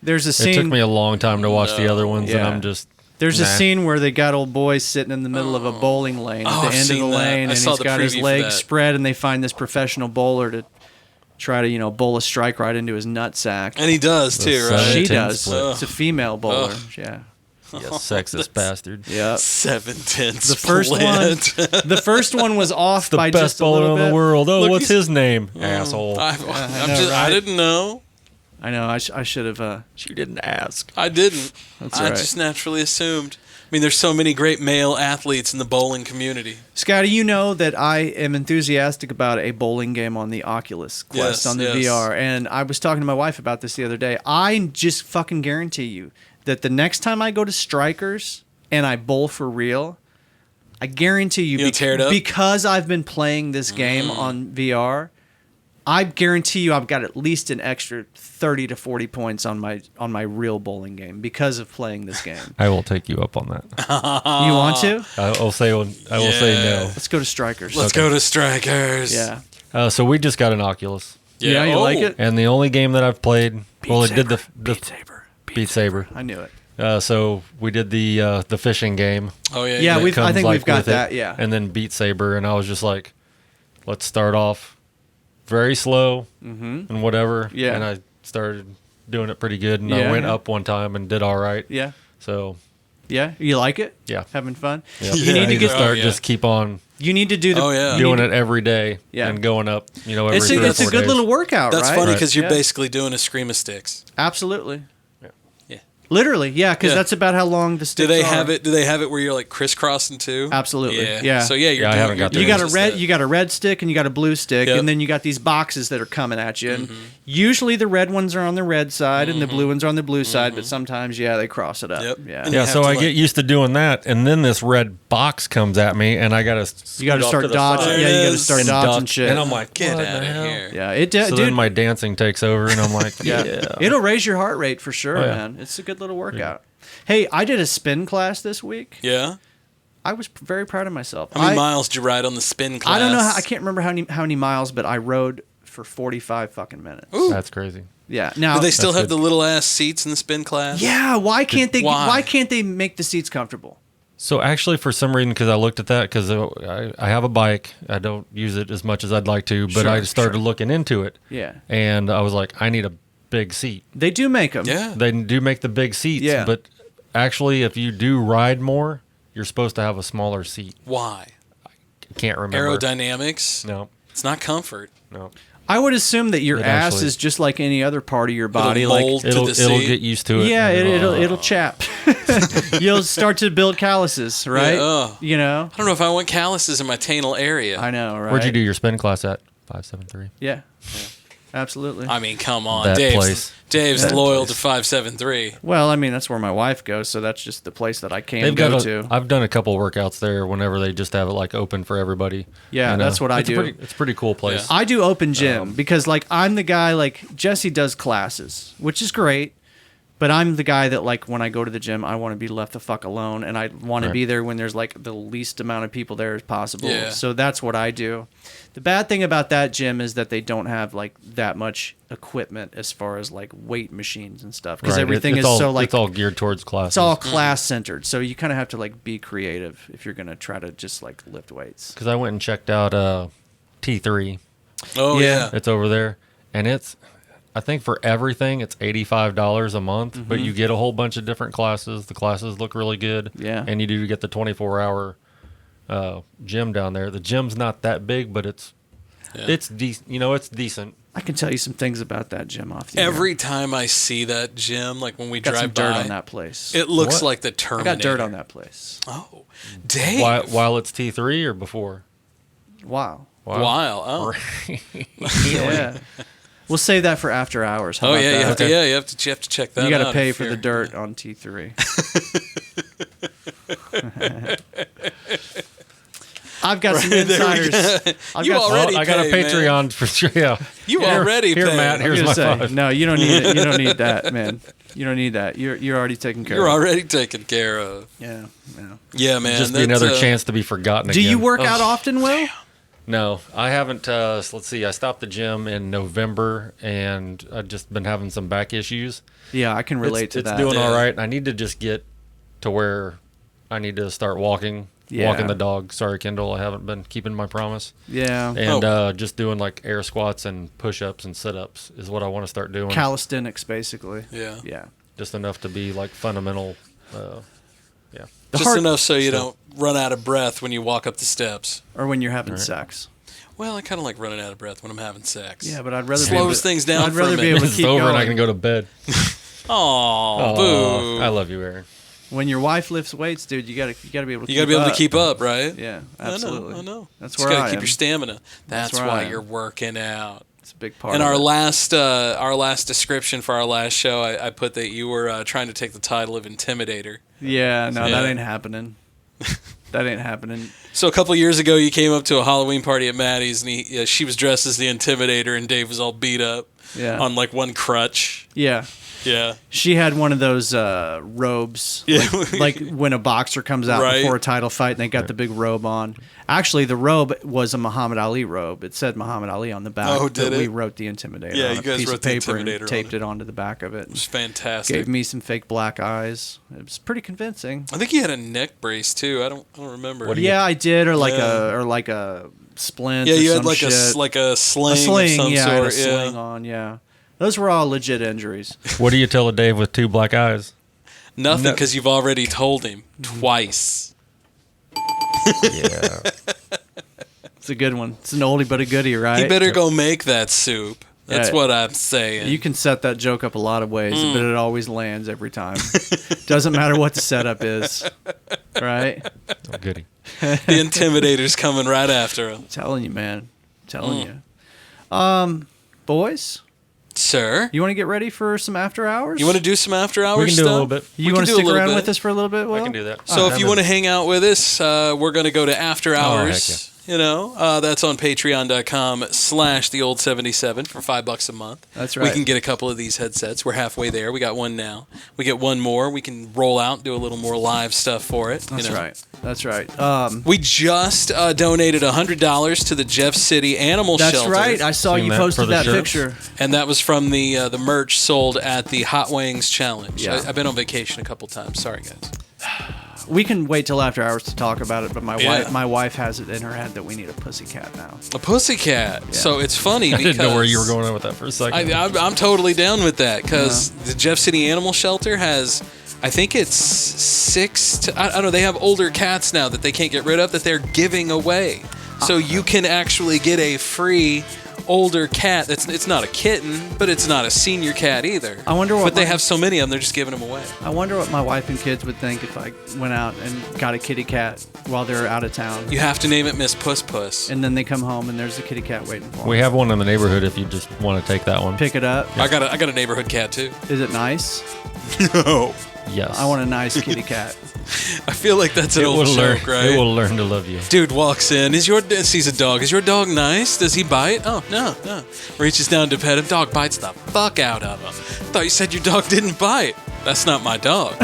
There's a scene. It took me a long time to watch the other ones, and I'm just... There's a scene where they got old boy sitting in the middle of a bowling lane at the end of the lane, and he's got his legs spread, and they find this professional bowler to try to, bowl a strike right into his nutsack. And he does, too, right? She does. It's a female bowler. Yeah. You sexist bastard. Yeah. 7/10 The first one was off by just a little bit. The best bowler in the world. Oh, what's his name? Asshole. I didn't know. I know. I should have. You didn't ask. I didn't. That's I right. just naturally assumed. I mean, there's so many great male athletes in the bowling community. Scotty, you know that I am enthusiastic about a bowling game on the Oculus Quest on the VR. And I was talking to my wife about this the other day. I just fucking guarantee you that the next time I go to Strikers and I bowl for real, I guarantee you, tear it up? because I've been playing this game on VR, I guarantee you I've got at least an extra 30 to 40 points on my real bowling game because of playing this game. I will take you up on that. You want to? I will say no. Let's go to Strikers. Let's go to Strikers. Yeah. So we just got an Oculus. Yeah, you like it? And the only game that I've played, it did the Beat Saber. I knew it. So we did the fishing game. Oh yeah. Yeah, I think we've got with that. it, Yeah. And then Beat Saber, and I was just like, let's start off very slow and whatever. Yeah. And I started doing it pretty good, and Yeah, I went yeah. up one time and did all right. Yeah. So. Yeah, you like it? Yeah. Having fun? Yep. You need to just keep on. You need to do the doing it every day. Yeah. And going up. Every it's 3 or 4 a good days. little workout. That's right? funny because you're Yeah. basically doing a scream of sticks. Absolutely. Yeah. Literally, yeah, because that's about how long the sticks Do they are. have it? Do they have it where you're like crisscrossing too? Absolutely, Yeah. yeah. So yeah, you're I doing, haven't got you're You doing got a just red, that. you got a red stick, and you got a blue stick, Yep. and then you got these boxes that are coming at you. And usually the red ones are on the red side, and the blue ones are on the blue side. But sometimes, they cross it up. Yep. Yeah, And you Yeah, have so to, I like- get used to doing that, and then this red box comes at me, and I gotta. you got to start dodging. There Yeah, it you got to is. start and dodging duck, shit. and I'm like, Get what out the of hell? here. yeah, it So dude. then my dancing takes over, and I'm like, It'll raise your heart rate for sure, Oh, yeah. man. It's a good little workout. Hey, I did a spin class this week. Yeah. I was very proud of myself. How many miles did you ride on the spin class? I don't know. I can't remember how many miles, but I rode for 45 fucking minutes. That's crazy. Yeah. Now Do they still That's have the little ass seats in the spin class? Yeah. Why can't they? Why? Why can't they make the seats comfortable? So actually, for some reason, because I looked at that, because I have a bike, I don't use it as much as I'd like to, but I started looking into it. Yeah. And I was like, I need a big seat. They do make them. Yeah. They do make the big seats, Yeah. but actually, if you do ride more, you're supposed to have a smaller seat. Why? Can't remember. Aerodynamics? No. It's not comfort. No. I would assume that your It ass actually- is just like any other part of your body. It'll mold to It'll the it'll seat. get used to it. Yeah, and it'll chap. You'll start to build calluses, right? ugh. You know. I don't know if I want calluses in my tanal area. I know, right? Where'd you do your spin class at? 573. Yeah. Absolutely. I mean, come on. That Dave's place. Dave's loyal to 573. Well, I mean, that's where my wife goes, so that's just the place that I can They've go got to. I've done a couple workouts there whenever they just have it like open for everybody. Yeah, that's what I do. It's a pretty cool place. I do open gym because, like, I'm the guy, like, Jesse does classes, which is great, but I'm the guy that, like, when I go to the gym, I want to be left the fuck alone, and I want to Right. be there when there's, like, the least amount of people there as possible. Yeah. So that's what I do. The bad thing about that gym is that they don't have, like, that much equipment as far as, like, weight machines and stuff, because Right. everything It's is all, so, like, it's all geared towards classes. it's all class centered. So you kind of have to, like, be creative if you're going to try to just, like, lift weights. Because I went and checked out T3. Oh, yeah. It's over there, and it's, I think for everything, it's $85 a month, but you get a whole bunch of different classes. The classes look really good. Yeah. And you do get the 24-hour gym down there. The gym's not that big, but it's decent. You know, it's decent. I can tell you some things about that gym off the air. Every time I see that gym, like when we Got some drive dirt by, on that place. it looks What? like the I Terminator. got dirt on that place. Oh, Dave. While it's T3 or before? Wow. Wow. Oh. Yeah. We'll save that for after hours. How Oh about yeah, that? you have to. Yeah, you have to check that. You got to out pay if for the you're- dirt on T3. I've got some Right, there we insiders. go. I've You got some- already I got a paid, man. Patreon for sure. Yeah. You Here- already here, paid. Matt. I'm Here's gonna my say, five. no, you don't need it. You don't need that, man. You don't need that. You're already taken care You're of. already taken care of. Yeah. Yeah, man. Just be that's, another chance to be forgotten Do again. you work out often, Will? No, I haven't. Let's see. I stopped the gym in November, and I've just been having some back issues. Yeah, I can relate to It's that. doing Yeah. all right. I need to just get to where I need to start walking. Yeah. Walking the dog. Sorry, Kendall. I haven't been keeping my promise. Yeah. And just doing like air squats and push-ups and sit-ups is what I want to start doing. Calisthenics, basically. Yeah. Yeah. Just enough to be like fundamental. Yeah. Just enough so you don't run out of breath when you walk up the steps. Or when you're having sex. Well, I kind of like running out of breath when I'm having sex. Yeah, but I'd rather be able slows to- things down. I'd rather for a be able to minute. keep It's over and I going. can go to bed. Aw, boo. I love you, Aaron. When your wife lifts weights, dude, you gotta be able to. You got to be able to keep up, right? Yeah, absolutely. I know. That's Just where gotta I keep am. your stamina. That's where I why am. you're working out. It's a big part. In of our it. last description for our last show, I put that you were trying to take the title of Intimidator. Yeah, no, Yeah. that ain't happening. That ain't happening. So a couple of years ago, you came up to a Halloween party at Maddie's, and she was dressed as the Intimidator, and Dave was all beat up on like one crutch. Yeah. Yeah. She had one of those robes, Yeah. like when a boxer comes out Right. before a title fight, and they got the big robe on. Actually, the robe was a Muhammad Ali robe. It said Muhammad Ali on the back. Oh, but did we it? wrote the Intimidator Yeah, on you a guys piece wrote of the paper Intimidator and on taped it. it onto the back of it. It was fantastic. Gave me some fake black eyes. It was pretty convincing. I think you had a neck brace too. I don't remember. Yeah, I did, or like Yeah. a splint. Yeah, or you had some like shit. a sling. A sling, of some yeah, I had a sort. Yeah. sling on. Yeah, those were all legit injuries. What do you tell a Dave with two black eyes? Nothing, because you've already told him twice. Yeah. It's a good one. It's an oldie but a goodie, right? He better go make that soup. That's what I'm saying. You can set that joke up a lot of ways, but it always lands every time. Doesn't matter what the setup is, right? Oh, goody. The Intimidator's coming right after him. Telling you, man. Telling you. Boys? Sir? You want to get ready for some after hours? You want to do some after hours We can stuff? do a little bit. You want to stick around with us for a little bit, Will? I can do that. So if you want to hang out with us, we're going to go to After Hours. Heck yeah. You know, that's on patreon.com/theold77 for $5 a month. That's right. We can get a couple of these headsets. We're halfway there. We got one now. We get one more. We can roll out and do a little more live stuff for it. That's right. That's right. We just donated $100 to the Jeff City Animal Shelter. That's right. I saw you posted that picture. And that was from the merch sold at the Hot Wings Challenge. Yeah. I've been on vacation a couple times. Sorry, guys. We can wait till after hours to talk about it, but my wife has it in her head that we need a pussycat now. A pussycat. Yeah. So it's funny because I didn't know where you were going with that for a second. I'm totally down with that because the Jeff City Animal Shelter has, I think it's 6 to, I don't know, they have older cats now that they can't get rid of that they're giving away. So you can actually get a free older cat. It's not a kitten, but it's not a senior cat either. I wonder what. But they have so many of them, they're just giving them away. I wonder what my wife and kids would think if I went out and got a kitty cat while they're out of town. You have to name it Miss Puss Puss. And then they come home and there's a kitty cat waiting for them. We have one in the neighborhood if you just want to take that one. Pick it up. I got a neighborhood cat too. Is it nice? No. Yes. I want a nice kitty cat. I feel like that's an old joke, right? It will learn to love you. Dude walks in. Sees a dog. Is your dog nice? Does he bite? Oh, no. Reaches down to pet him. Dog bites the fuck out of him. Thought you said your dog didn't bite. That's not my dog.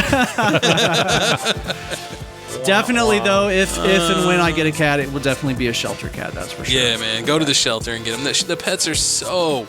Definitely, though, if and when I get a cat, it will definitely be a shelter cat. That's for sure. Yeah, man. Go to the shelter and get them. The pets are so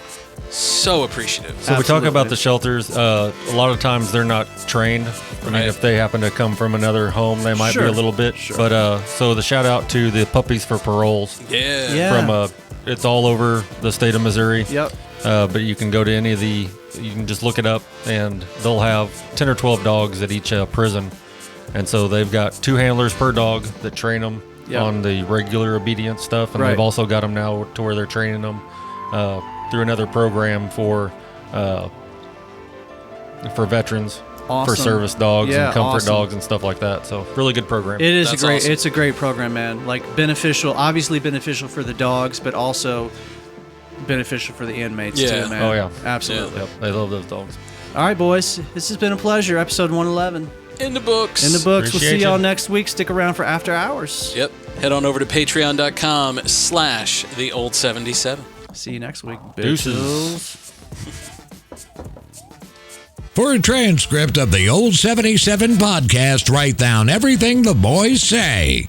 appreciative. So we talk about the shelters. A lot of times they're not trained. I mean, if they happen to come from another home, they might be a little bit. Sure. But so the shout out to the Puppies for Paroles. Yeah. From it's all over the state of Missouri. Yep. But you can go to any of the. You can just look it up, and they'll have 10 or 12 dogs at each prison, and so they've got 2 handlers per dog that train them on the regular obedience stuff, and they've also got them now to where they're training them through another program for veterans. Awesome. For service dogs and comfort awesome. dogs and stuff like that. So really good program. It is awesome. It's a great program, man. Like obviously beneficial for the dogs, but also beneficial for the inmates too, man. Oh yeah, absolutely. Yep. They love those dogs. All right, boys, this has been a pleasure. Episode 111 in the books. We'll see y'all next week. Stick around for After Hours. Yep. Head on over to patreon.com/theold77. See you next week. Deuces. For a transcript of the Old 77 podcast, write down everything the boys say.